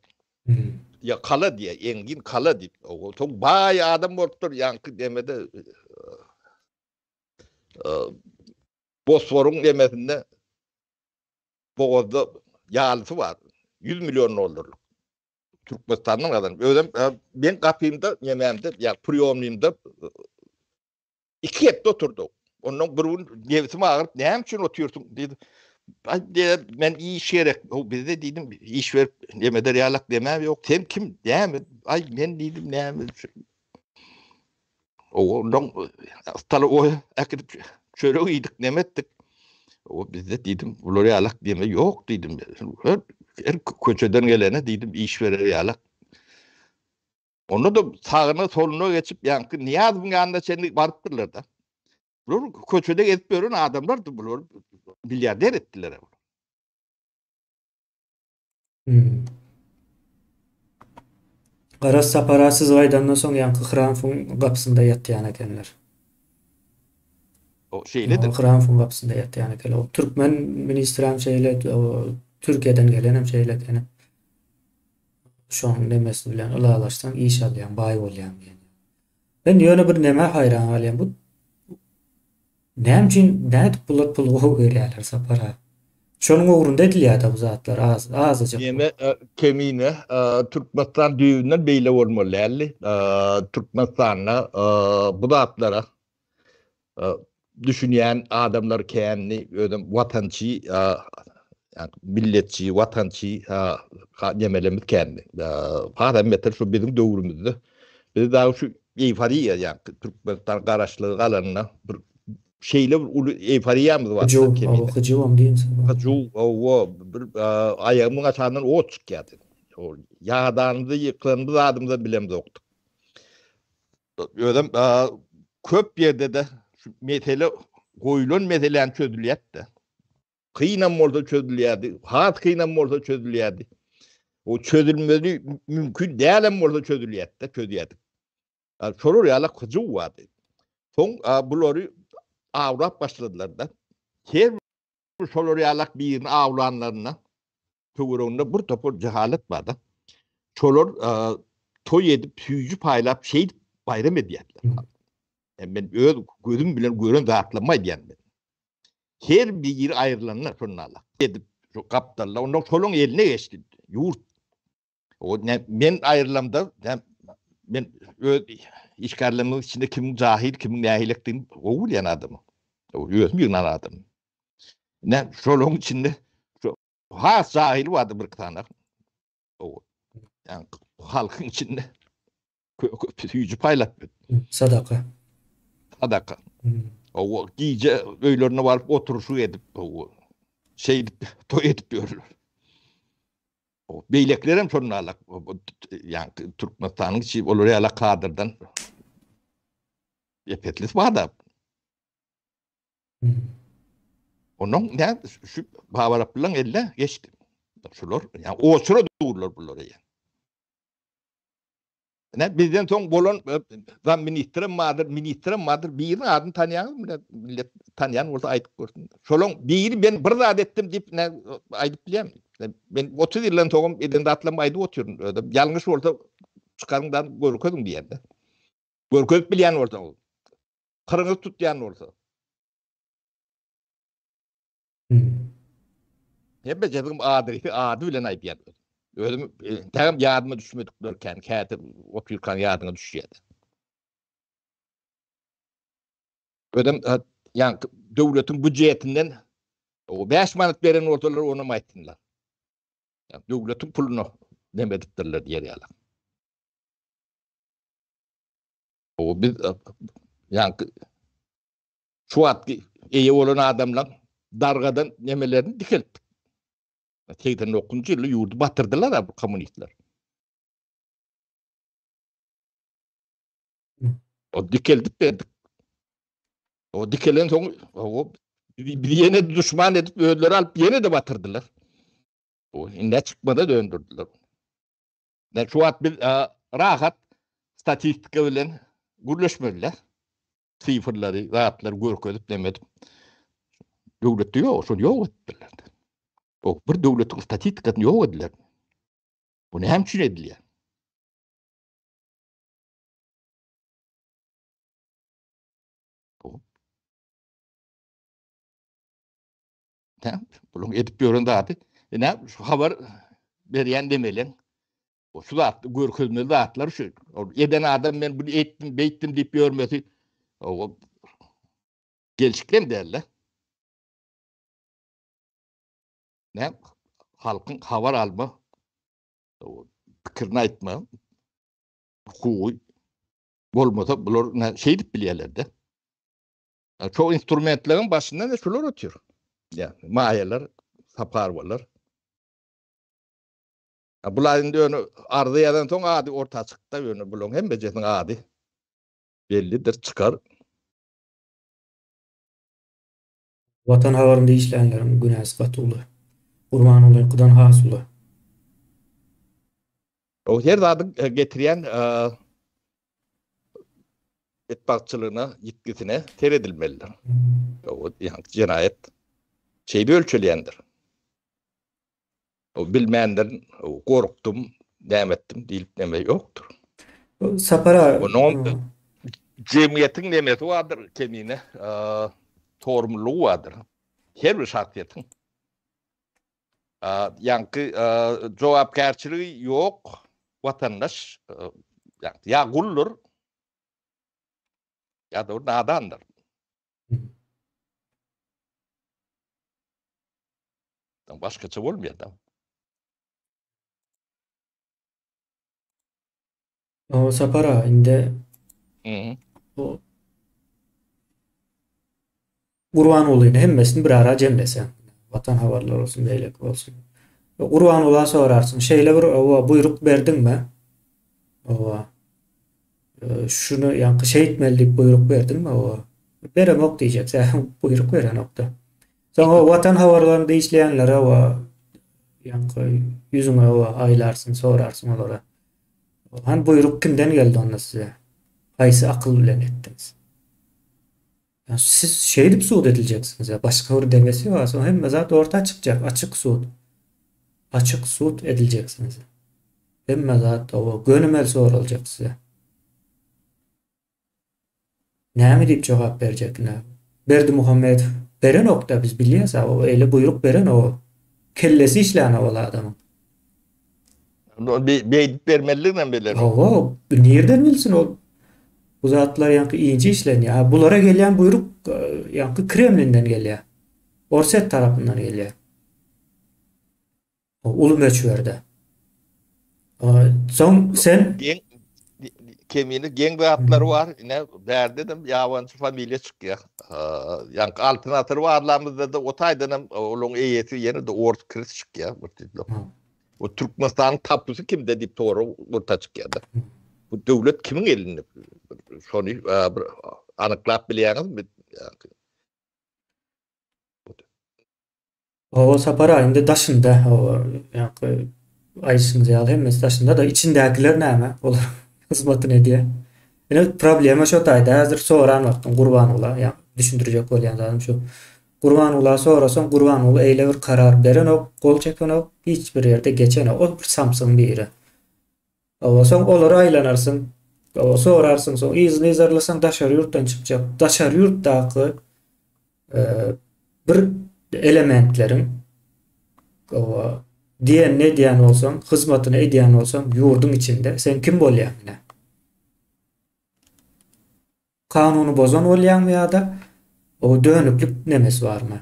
Ya Kala diye. Engin Kala diye. O çok bayağı adam ortadır. Yankı demede Bosfor'un demesinde Boğaz'da yağlısı var. 100 milyon dolarlık. Türkmenistan'dan adam. Öyle ben kapıyımda yemeğimde ya priyomluyumda 2 hafta oturdu. Onun burun nevsimi ağırıp ne için oturuyorsun dedi. Ben iyi iş gerek. O bize dedim iş ver yemeder yalak demem yok. Sen kim? Deme. Ay ben dedim deme. O ondan talı o akıp şöyle yedik demettik. O bizde dedim bunları yalak deme yok dedim. Her köçeden gelene dedim iş verer yalak. Onu da sağına soluna geçip yankı niyaz bunun yanında seni barıttırlar da. Bunlar köçede gezip görün adamlar da bunlar milyarder ettiler. Hmm. Garassa parasız aydandan soň ýanky Hramfyň gapysynda ýatýan ekenler. O şeyledir. Hramfyň gapysynda ýatýan ekenler. O türkmen ministrem şeýle o Türkiýeden gelenem şeýle ekeni. Şoň demesi bilen ulalaşsan iş alýan, baý bolýan diýen. Ben ýöne bir näme haýran galýan. Bu näme üçin näde bular pul berýärler sapara? Şonuň ugrunda edilýär bu zatlar azyjyk. Yeme kemine Türkmenistan düýünden beýle bolmaly. Türkmenistan'a bu zatlara düşünýän adamlar kendi ödem watançy yani milletçi, watançy yemelemiz kendi. Hadan meter şu bizim döwrümizde. Biz daha şu eýfariýa yani Türkmenistan garaşlygy galanyna bir şeyle ulu eýfariýamyz bar. Hıcıvam diýen. Hıcı o bir ayağımın açandan o çıkýardy. O ýağdandy ýyklandy adamda bilemdi oktuk. Ödem köp ýerde de şu mesele goýulan meselen çözülýärdi. Kıynan bolsa çözülýärdi. Hat kıynan bolsa çözülýärdi. O çözülmeli mümkün dälem bolsa çözülýärdi. Şolary ýaly hıcı bardy. Soň bulary awrap başladylar da. Her şolary ýaly birini awlanlaryna töwerende bir topur cehalet bardy. Şolar toy edip süýjü paýlap şey bayram edýärler. Ben öz gözüm bilen gören zatlamaydy ýa-ni. Her bir ýeri aýrylanlar şonlarla. Edip şu kaptarlar ondan şolun eline geçdi. Ýurt. O men aýrylamda ben öz işgärlemem içinde kim jahil kim nähilekdiň o bilýän adamy. O özüm bilýän adam. Ne şolun içinde şu has jahil bardy bir tane. O yani halkın içinde süýjü paýlap Sadaka. Sadaka. O giyce öýlerine barıp oturuşu edip o şey toy edip görürler. O beýleklerim şonlarla yani Türkmenistanyň içi olar ýaly kadrdan epetlis barda. Onun ne şu babarap bilen elle geçti. Şular yani o sıra dururlar bular ya. Ne bizden soň bolan ministrem madır birini adyny tanıyan millet tanıyan bolsa aýdyp görsin. Şolong biri ben bir zat ettim diýip ne aýdyp bilýän. Ben 30 ýyldan soň edende atlama aýdyp oturýan. Ýalňyş bolsa çykaryndan görkezin diýende. Görkezip bilýän bolsa. Kırıňy tutýan bolsa. Hebe jedim ady bilen aýdýar. Özüm tägem ýadyma düşmediklerken käte oturýan ýadyna düşýärdi. Ödem yani döwletiň büdjetinden o 5 manat beren ortalar onu aýtdylar. Yani döwletiň puluny demedikler diýer ýaly. O biz yani şu wagtky eýe bolan adamlar dargadan nemelerini dikeltdik. 89-njy ýyly ýurdu batyrdylar bu kommunistler. O dikeldik berdik. O dikelen soň o bir ýene düşman edip öýleri alyp ýene de batyrdylar. O inde çykmada döndürdüler. Ne şu wagt bir rahat statistika bilen gürleşmediler. Sifirleri, rahatlar görkezip demedip. Döwletde ýok, şol ýok etdiler. O bir döwletiň statistikasyny ýok ediler. Bunu hem üçin edilýär. Tamam. Bunu edip görün zady. Ne şu habar berýän demelen. O şu zat görkezmeli zatlar şu. Eden adam men bunu etdim, beýtdim diýip görmesi. O gelişiklem derler. ne halkın habar alma, pikirini aytma, hukuky bolmasa bular şey dip bilýärler-de. Çok instrumentlerin başında da şular ötüyor. Yani mayeler, saparwalar. Bular indi öňe arzyýadan soň ady orta çykda öňe bulan hem bejesiň ady bellidir çıkar. Watan habarynda işleýänleriň günäsi gaty uly. Gurbanyň Kudan has uly. O her zady getirýän etbakçylygyna, ýetgisine teredilmelidir. O ýa-ni jinayet şeýde ölçülýändir. O bilmändir, gorkdum, nämetdim diýip näme ýokdur. Sapara Onun cemiyetiň nemesi wadyr kemine, torumlugy wadyr. Her bir şahsiýetiň. Ýa-ni jogapkärçiligi ýok, watandaş ýa guldur, ýa-da nadandyr. Başgaça bolmaýar. o sapara indi o Gurban olayını hemmesini bir ara cemlesen. Vatan havarlar olsun, beylek olsun. Gurban ola sorarsın. Şeyle bir buyruk verdin mi? Şunu yankı şehitmellik buyruk verdin mi? Veremok diyecek. Sen buyruk veren nokta. Sonra vatan havarlarında işleyenlere yankı yüzüne aylarsın, sorarsın onlara. Han buyruk kimden geldi onda size? Haysi akıl bilen ettiniz. Yani siz şehidip suud edileceksiniz ya. Başka bir demesi var. Sonra hem mezat orta çıkacak. Açık suud. Açık suud edileceksiniz. Hem mezat o gönümel sorulacak size. Ne mi deyip cevap verecek ne? Berdi Muhammed beren nokta biz biliyoruz. O öyle buyruk beren o. Kellesi işleyen o adamın. Beydip vermelilikle bilir. O nereden bilsin o? Bu zatlar yankı iyice işleniyor. Bulara gelen buyruk yankı Kremlin'den geliyor. Orset tarafından geliyor. Ulu meçherde. Son sen kemini gen zatları var. Ne derdim yabancı familya çıkıyor. Yani altın atır varlarımızda da otaydanım onun eyeti yeni de ort kriz çıkıyor. O Türkmenistan'ın tapusu kimde deyip doğru orta çıkıyor da. Bu devlet kimin elinde? Şonu anıklap bilýäňiz mi? o sapara indi daşında yankı ayşın ziyal hemmesi daşında da içindekiler näme? Olar hizmeti ne diye. Yani problemi şu tayda hazır soran wagtyn Gurban ola yani düşündürecek bolýan zadım şu. Gurban ola sorasan Gurban ola eyle bir karar beren o gol çeken o hiç bir yerde geçen o bir samsın biri. O son olar aylanarsın. O sorarsın son izni izarlasan daşar yurtdan çıkacak. Daşar yurtdaki bir elementlerin o diyen ne diyen olsan, hizmetini ediyen olsan yurdun içinde sen kim bolýan yine? Kanunu bozan bolýan ya da o dönüklük nemes var mı?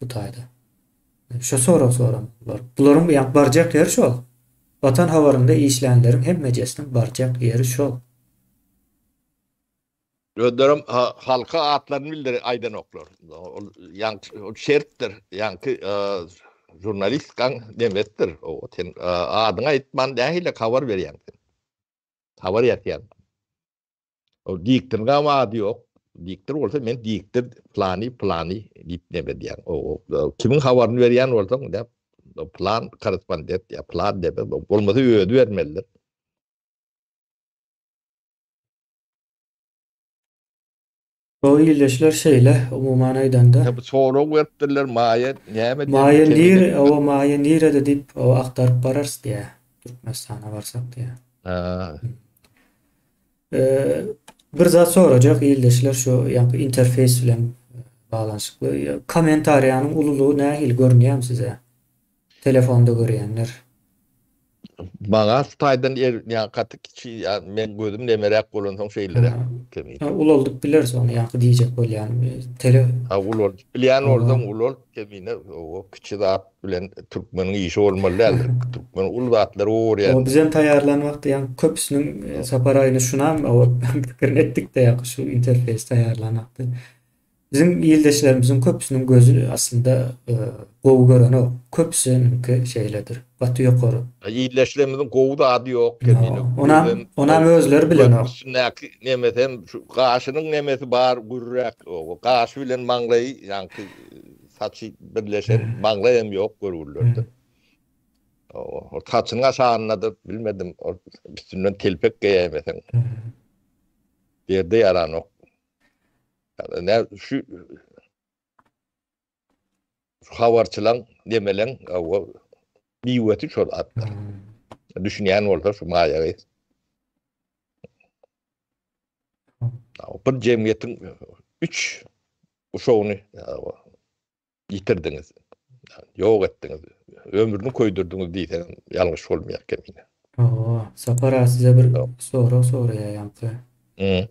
Bu tayda. Şu soran. Buların ýa barjak ýeri şol. Vatan havarynda işleýänleriň hem mejesiniň barjak ýeri şol. Ödürüm halka atlarını bildir aydan oklar. Yani şerttir. Yani jurnalist kan demettir. O ten adyna aýtman dähile habar berýän. Habar ýetýän. O diktir gama ady ýok. Diktir bolsa men diktir plani diýip näme diýär. O kimin habaryny berýän bolsa dep plan korrespondent ya plan dep bolmasa öýüdi bermelidir. O illeşler şeyle umuman aydanda. Hep soru verdiler maýa näme Maýa nir o maýa nire de dip o aktaryp barars diýe. Türkmenistana barsak diýe. Bir zat sorajak illeşler şu ýa interfeys bilen bağlanşykly kommentariýanyň ululugy nähil görnýär size? Telefonda görýänler. Bana Stay'dan yani katık men gözüm nemerek bolan son şeylere Ha, kemin. ul olduk bileriz onu yankı diyecek ol yani. Tele Ulol bilen Ava. oradan ulol kemine o küçük zat bilen Türkmenin işi olmalı alır. Türkmen ul zatları O öğren. bizden tayarlanmakta yani köpüsünün saparayını şunam o fikrin ettik de ya şu interfeys tayarlanaktı. Bizim iyildeşlerimizin köpüsünün gözü aslında gowu gören o. Köpüsününki şeyledir. Batı yokoru. İyileşlerimizin kovu da adı yok kemine. Onam özleri bilen o. Köprüsündeki nemeten şu kaşının nemeti bar gurrak o kaş bilen manglayı yankı saçı birleşen manglayım yok görürlerdi. O taçın aşağına da bilmedim. O üstünden telpek giyemesen. Bir yerde yaran o. Yani ne şu havarçılan demelen o biyuveti çol atlar. Düşünen orada şu mayayı. Bir cemiyetin üç uşağını yitirdiniz. Yok ettiniz. Ömrünü koydurdunuz diysen yanlış olmayak kemine. Sapara size bir soru ya yankı. Hı.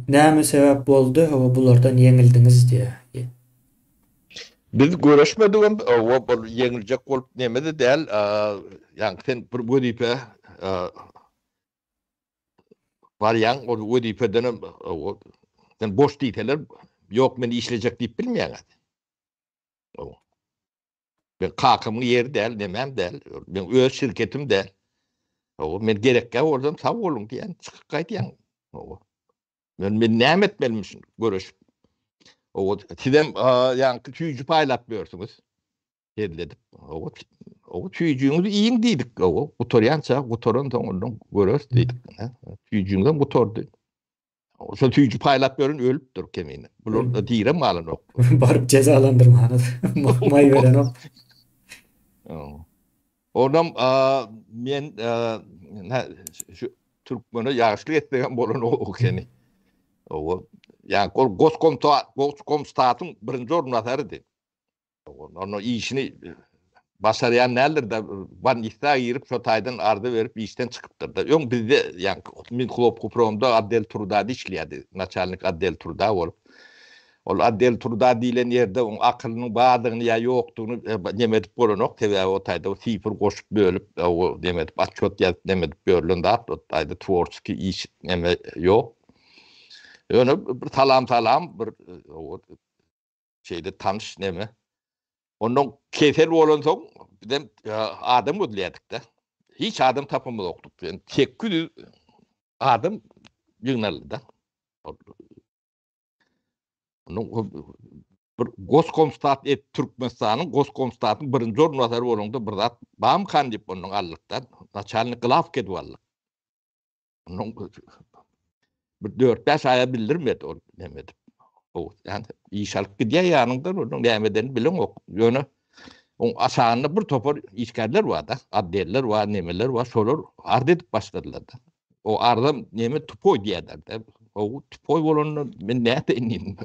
Näme sebäp boldy o bulardan yeňildiňiz diye. Biz görüşmedik o yenilecek olup nemede değil. Yani sen bir vedipe var yan o vedipeden sen boş değiller yok beni işleyecek deyip bilmeyen. Ben kalkımın yeri değil, demem değil. Ben öz şirketim değil. Ben gerekke oradan sağ olun diyen çıkıp kaydiyen. Ben ne etmeliymişim görüşüp. Sizden yani tüyücü paylatmıyorsunuz. Hedledip. O tüyücüğünüzü iyin dedik. Kutoryansa kutorun sonundan görüyoruz dedik. Tüyücüğünden kutordu. Şu tüyücü paylatmıyorun ölüptür kemiğine. Bunun da direm malın o. Barıp cezalandırmanız. May veren o. Oradan men şu Türkmen'e yaşlı ettiğim bolun o keni. O yani Goskomstat'ın birinci ornatarıydı. Onun işini başarayan neler de ban ihta girip şu taydan ardı verip işten çıkıptır da. Yok bizde yani min klub kupromda Adel Turda işliyadi. Naçalnik Adel Turda olup. Ol Adel Turda dilen yerde onun akılının bağdığını ya yoktuğunu demetip bolanok tebe o tayda o sifir koşup bölüp o demetip açot ya demetip bölündü at o tayda Tvorski iş eme yok. Öyle bir talam bir o şeyde tanış neme. Onun kefer olan son bizim adam ödleyedik de. Hiç adam tapımı okuduk. Yani tek günü adam yığınarlı da. Onun bir Goskomstat et Türkmenistan'ın Goskomstat'ın birinci ornatarı olanda bir zat bam kan dip onun allıktan. Naçalnik gılaf kedvallık. Onun bir 4-5 aya bildirmedi o demedi. O yani işalık gidiyor yanından onun demeden bilen ok. Yönü on aşağında bir topar işgaller var da. Addeller var, nemeler var. Solar ard edip başladılar da. O ardam neme tupoy diyorlar da. O tupoy olanı ben ne edeyim?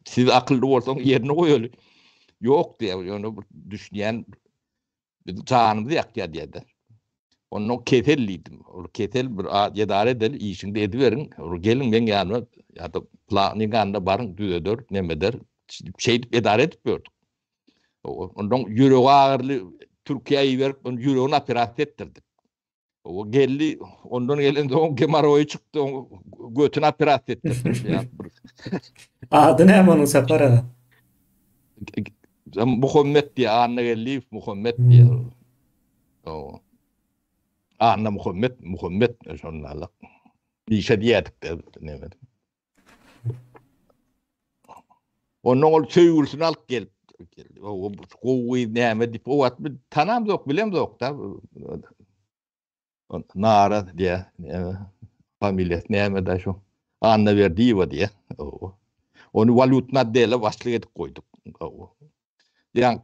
Siz akıllı olsanız yerine koyuyor. Yok diye onu düşünen canımızı yakya diye de. Onun ketelliydim. O ketel bir yedare edel işinde ediverin. Gelin ben yani ya da planın yanında barın düzeder nemeder şey edare edip gördük. Ondan yüreği ağırlı Türkiye'yi verip onun yüreğini operasyon ettirdik. O geldi ondan gelende on Gemaro'yu çıktı on götünü operasyon ettirdim. Yani Adı ne onun sapara? Muhammed diye anne geldi Muhammed diye. O anne Muhammed şonlarla. Bir şey diyedik de ne dedim. Onun ol söylüsün alıp gelip o kovuyu neme dip o at bir tanam yok bilem yok da Nara diye familya neme da şu anne verdiği var diye onu valutna dele başlık edip koyduk. Yani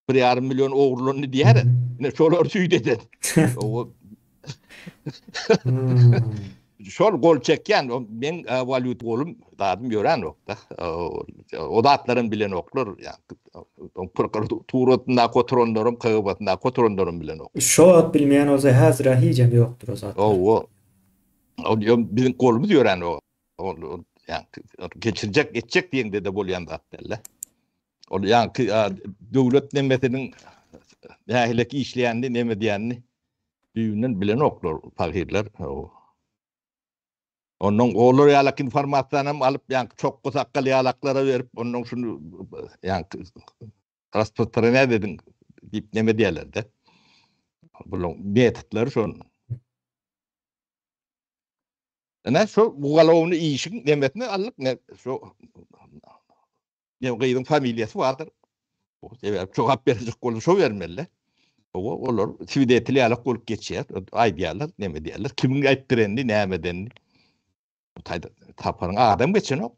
bir yarım milyon oğurluğunu diyer ne şolar tüy dedi. O şol gol çeken ben valut olum dadım gören yok da o da atların bilen oklar yani pırkır tuğratına koturanlarım, kağıbatına koturanlarım bilen o. Şo at bilmeyen o hazır hicem yoktur o zatlar. O bizim kolumuz öğren o. Yani geçecek diyen de bolyan da derler. O yani devlet nemetinin yahileki işleyenli nemediyenli büyüğünün bilen oklar fakirler. Onun olur yalak informasyonu alıp yani çok kusakkalı yalaklara verip onun şunu yani transportlara dedin deyip nemediyeler de. Bunun metotları son. Ne şu bu galavunu işin nemetini alıp ne şu gıydın familyası vardır. O sebep çok hap verecek konuşu vermeli. O olur. Sivdetli alak olup geçer. Aydiyalar neme diyorlar. Kimin ayttirenli nemedenni. Taparın adam geçen o.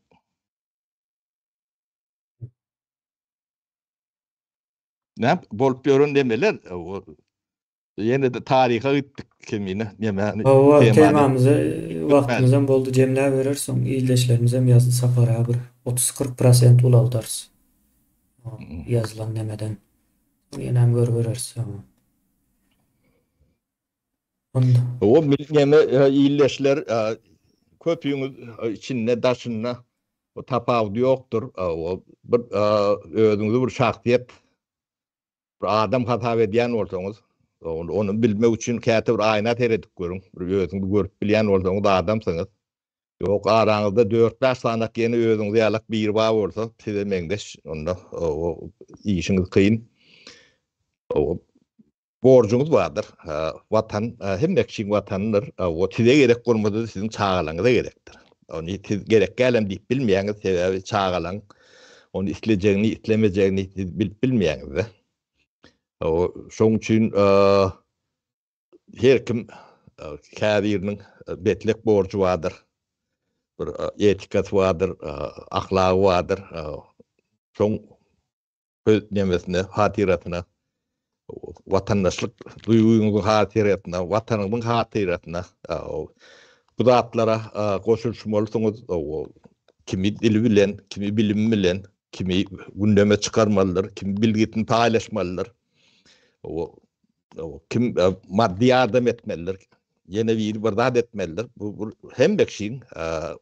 Ne bolup görün demeler. O yine de tarihe gittik kimine neme O temanı. temamıza vaktimizden boldu jemle verirsin. İyileşlerimizem yazdı sapara bir 30-40% ulaldars. Yazılan nemeden. Yine hem görürüz. Onda. O neme iyileşler köpüğün içinde daşınna o tapavdu yoktur. O bir özüňizi bir şahsiyet bir adam hata ediyen olsaňyz onu bilmek üçin käte bir aýna teredik görüň. Bir özüňizi görüp bilýän bolsaňyz adamsyňyz. Ýok araňyzda 4-5 sanak ýene özüňizi ýalak bir ba bolsa size meňdeş onda o işiňiz kyn. O borcuňyz bardyr. Watan hemme kişiň watandyr. O size gerek bolmady siziň çağalaňyza gerekdir. Onu siz gerek gelem diýip bilmeýäňiz sebäbi çağalaň onu islejegiňi, islemejegiňi bilip bilmeýäňiz. O şoň üçin her kim käbiriniň betlek borcu vardır. Bir etikat vardır, ahlaky vardır. Şoň öz nemesine, hatiratyna, watandaşlyk duýguňyň hatiratyna, watanyňyň hatiratyna bu zatlara goşulmalysyňyz. Kimi dili bilen, kimi bilim bilen, kimi gündeme çıkarmalıdır, kimi bilgitini paylaşmalıdır. Kim maddi yardım etmelidir. Yine bir bardat etmelidir. Bu hem bekşin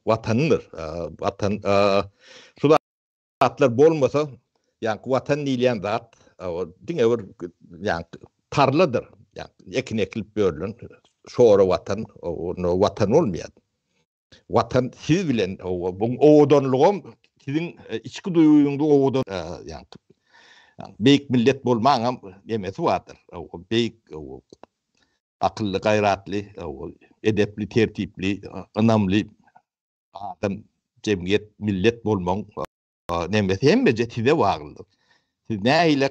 vatanıdır. Vatan şu zatlar bolmasa yani vatan diýilen zat diňe bir yani tarladır. Yani ekin ekilip bölünen şoğra vatan o vatan olmayan. Vatan siz bilen bu odanlığım sizin içki duyguňyzy odan yani beýik millet bolmaňam demesi vardır. O beýik akıllı, gayratly, edepli, tertipli, ynamly adam, jemgyýet, millet bolmaň nemesi hemmece size baglydyr. Siz näýle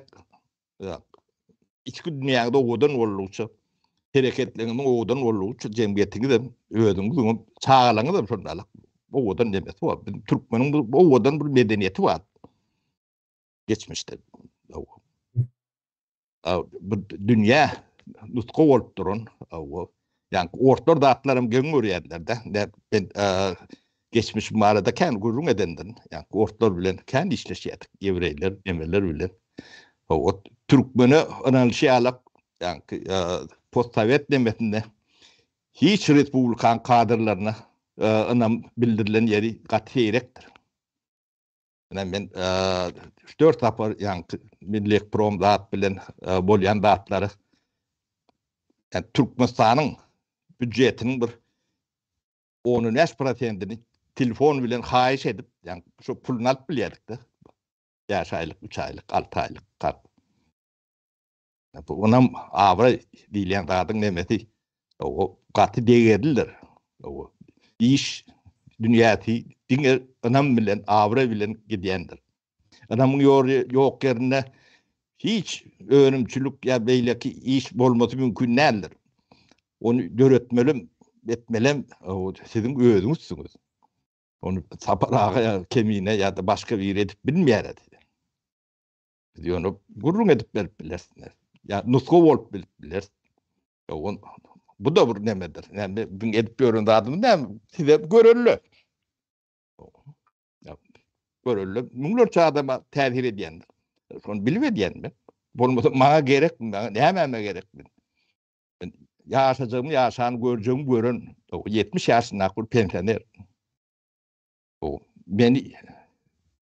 içki dünýäde odan bolýarça, hereketleriniň odan bolýarça jemgyýetiňizde özüňiz çağalaňyz da şondalyk. Bu odan demesi var. Türkmeniň bu odan bir medeniýeti var. Geçmişte. Dünya nutku olup durun. Yani orta dağıtlarım göğün yerlerde. Ben geçmiş mağarada kendi gurrun edendin. Yani ortalar bilen kendi işleşiyorduk. Yevreyler, emeler bilen. Türkmeni analizi alak yani post-sovet demetinde hiç Respublikan kadrlarına anam bildirilen yeri katiyrektir. Yani ben 4 tapar yani Milli Prom dağıt bilen bolyan dağıtları yani Türkmenistan'ın büdjetinin bir 10% telefon bilen haýyş edip yani şu pulunu alıp bilýärdik de. Ýaş aýlyk, 3 aýlyk, 6 aýlyk kart. Bu onam abra diýilen zadyň nemesi o gaty degediler. O iş dünýäti diňe anam bilen abra bilen gidýändir. Anamyň ýok ýerine hiç önümçülük ya beýleki iş bolmasy mümkin nädir. Onu döretmelim, etmelem sizin özüňizsiniz. Onu saparaga kemine ya da başka bir edip bilmeýär edi. Diýonu gurrun edip bilersiňiz. Ya nusku bolup bilersiňiz. Bu da bir nemedir. Yani ben edip görün adamı näme size görüllü. Görüllü. Müňlerçe adama täsir edýändir. Onu bilmediyen mi? Bolmasa maňa gerek mi? Näme gerek mi? Ben yaşajağım, yaşan göreceğim gören. O 70 ýaşynda kur pensioner. O beni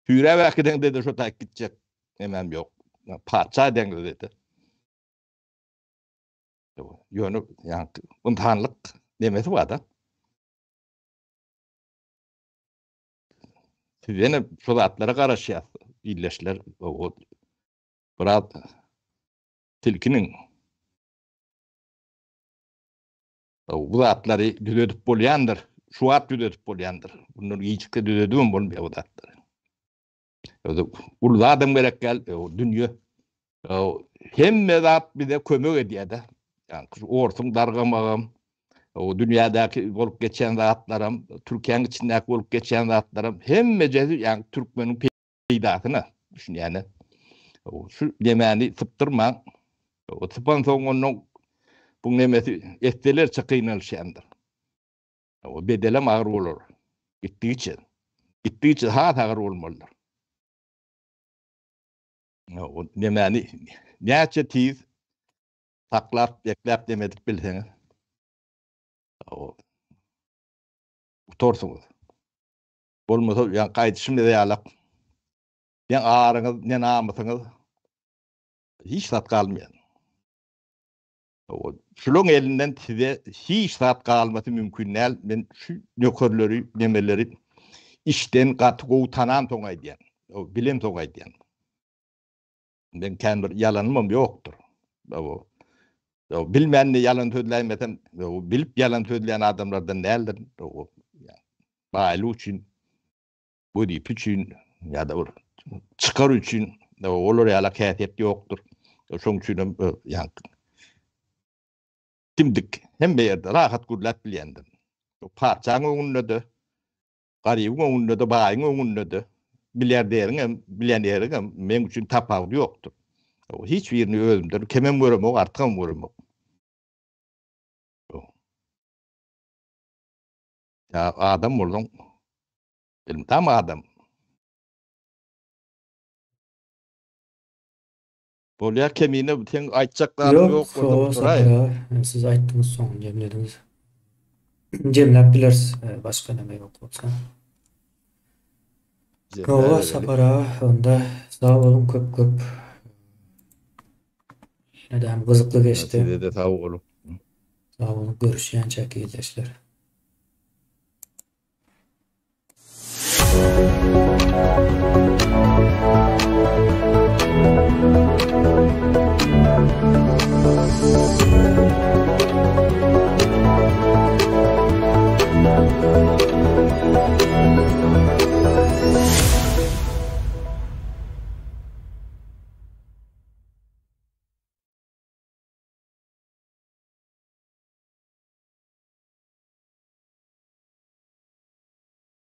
Hüre vakiden dedi şu tak gidecek. Hemen yok. Parça dengi dedi. Yönü yani imtihanlık demesi var da. Siz yine şu zatlara karışıyaz. İlleşler o biraz tilkinin bu zatları düzedip bolyandır. Şu at düzedip bolyandır. Bunları iyicikle düzedip bolmuyor bu zatları. Ulu adam gerek gel o dünya hem zat bir de kömök ediyor da. Yani orsun dargamağım. O dünyadaki olup geçen zatlarım, Türkiye'nin içindeki olup geçen zatlarım hem mecezi yani Türkmenin peydatını düşün yani. O şu demeni tıptırma. O tıpan son onun bu nemesi esteler çakıynalışandır. O bedelem ağır olur. Gittiği için. Gittiği için ağır olmalıdır. O demeni neyse tiz saklap, beklap demedik bilseniz. O utorsunuz. Olmasa yani kayıtışım da yalak. Ne ağrınız, ne namusunuz hiç zat kalmayan. O şulun elinden size hiç zat kalması mümkün değil. Ben şu nökerleri, nemeleri işten katı utanan toňa diyen. O bilim toňa diyen. Ben kendi yalanım yoktur. O bilmeyenle yalan söyleymesem, o bilip yalan söyleyen adamlardan değildir. O yani, bağlı için, bu deyip için ya da çıkar için olur yalak hayat yoktur. Şoň üçin yani timdik hem bir yerde rahat gurlat bilýändir. Parçaň öňünde, garybyň öňünde, baýyň öňünde, milliarderiň, bilýänleriň men üçin tapagy ýokdur. O hiç birini özümden kemem göremok, artykam göremok. Ya adam boldum. Benim tam adam. Bolýar kemine sen aýtjaklarym Yok, ýok bolsa o turay. sapara. Siz ayttınız son cemlediniz. Cemlep bileriz. Başka neme yok olsa. O sapara. Onda sağ olun köp köp. Yine de hem kızıklı geçti. Size de sağ olun. Sağ olun. Görüşýän çäkildeşler.